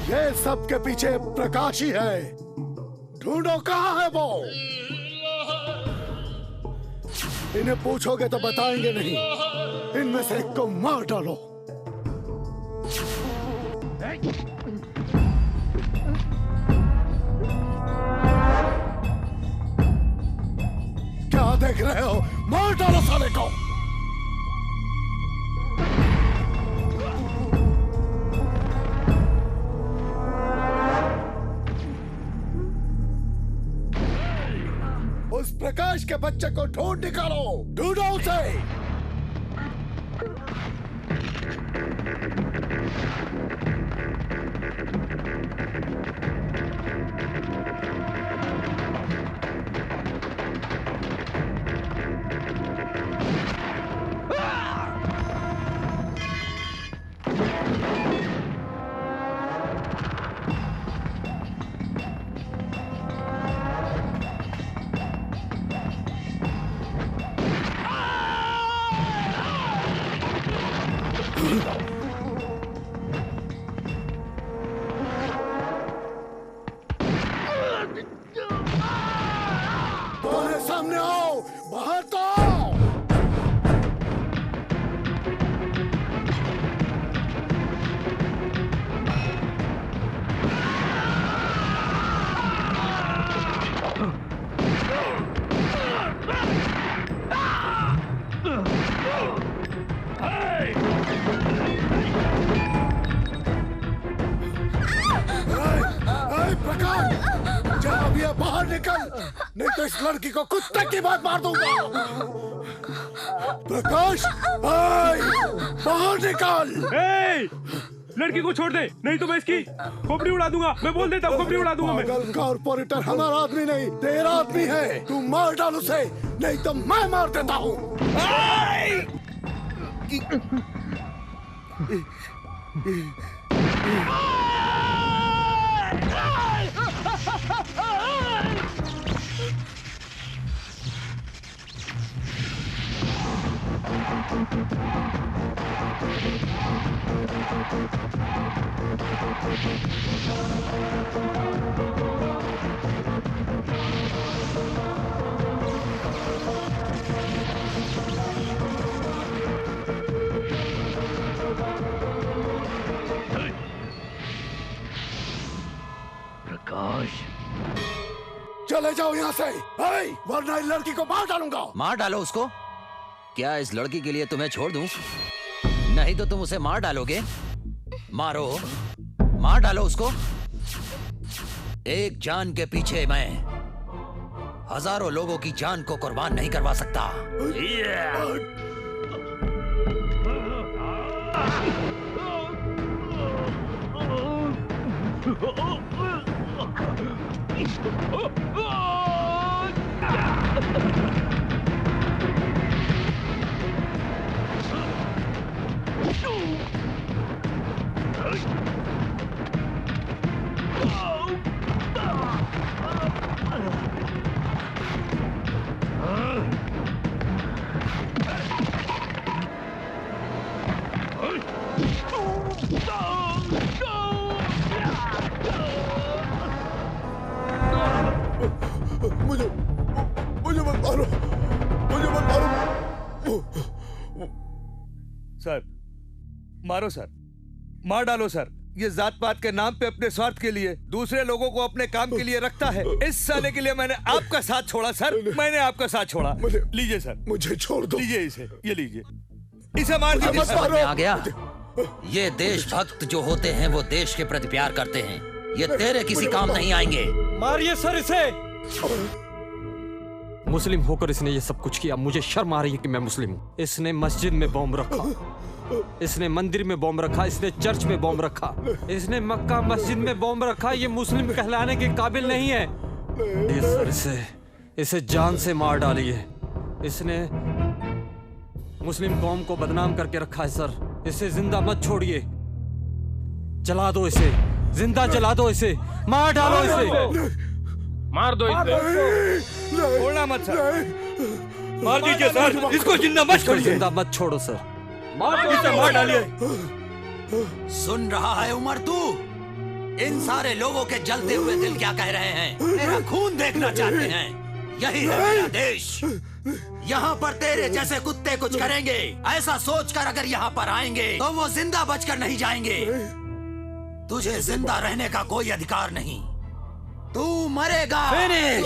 ये सब के पीछे प्रकाश ही है। ढूंढो कहाँ है वो। इन्हें पूछोगे तो बताएंगे नहीं। इनमें से एक को मार डालो। क्या देख रहे हो? मार डालो साले को। उस प्रकाश के बच्चे को ढूंढ निकालो। ढूंढो उसे। सामने आओ, बाहर तो आओ। प्रकाश, जा अब ये बाहर निकल, नहीं तो इस लड़की को कुत्ते की बात मार दूंगा। प्रकाश, बाहर निकल। लड़की को छोड़ दे, नहीं तो मैं इसकी खोपड़ी उड़ा दूंगा। मैं बोल देता हूँ, खोपड़ी उड़ा दूंगा मैं। पागल कॉर्पोरेटर हमारा आदमी नहीं, तेरा आदमी है। तू मार डाल उसे, नहीं तो मैं मार देता हूँ। प्रकाश, चले जाओ यहाँ से, वरना इस लड़की को मार डालूंगा। मार डालो उसको। क्या इस लड़की के लिए तुम्हें छोड़ दूं? नहीं तो तुम उसे मार डालोगे। मारो, मार डालो उसको। एक जान के पीछे मैं हजारों लोगों की जान को कुर्बान नहीं करवा सकता। मुझे मत मारो, मुझे मत मारो। सर मारो सर, मार डालो सर। ये जात पात के नाम पे अपने स्वार्थ के लिए दूसरे लोगों को अपने काम के लिए रखता है। इस साले के लिए मैंने आपका साथ छोड़ा सर, मैंने आपका साथ छोड़ा। लीजिए सर, मुझे छोड़ दो। लीजिए इसे, ये लीजिए, इसे मार दीजिए। समझ में आ गया? ये देशभक्त जो होते हैं वो देश के प्रति प्यार करते हैं। ये तेरे किसी काम नहीं आएंगे। मारिए सर इसे। मुस्लिम होकर इसने ये सब कुछ किया। मुझे शर्म आ रही है कि मैं मुस्लिम हूँ। इसने मस्जिद में बॉम्ब रखा, इसने मंदिर में बॉम्ब रखा, इसने चर्च में बॉम्ब रखा, इसने मक्का मस्जिद में बॉम्ब रखा। ये मुस्लिम कहलाने के काबिल नहीं है। ये सर इसे जान से मार डालिए। इसने मुस्लिम कौम को बदनाम करके रखा है सर। इसे जिंदा मत छोड़िए, जला दो इसे, जिंदा जला दो इसे, मार डालो इसे, मार दो इसे। छोड़ना मत सर, मार दीजिए सर, इसको जिंदा मत छोड़िए। जिंदा मत छोड़ो सर, मार डालिए। सुन रहा है उमर तू? इन सारे लोगों के जलते हुए दिल क्या कह रहे हैं? मेरा खून देखना चाहते हैं। यही है मेरा देश। यहाँ पर तेरे जैसे कुत्ते कुछ करेंगे, ऐसा सोचकर अगर यहाँ पर आएंगे तो वो जिंदा बचकर नहीं जाएंगे। तुझे जिंदा रहने का कोई अधिकार नहीं, तू मरेगा। फिनिश।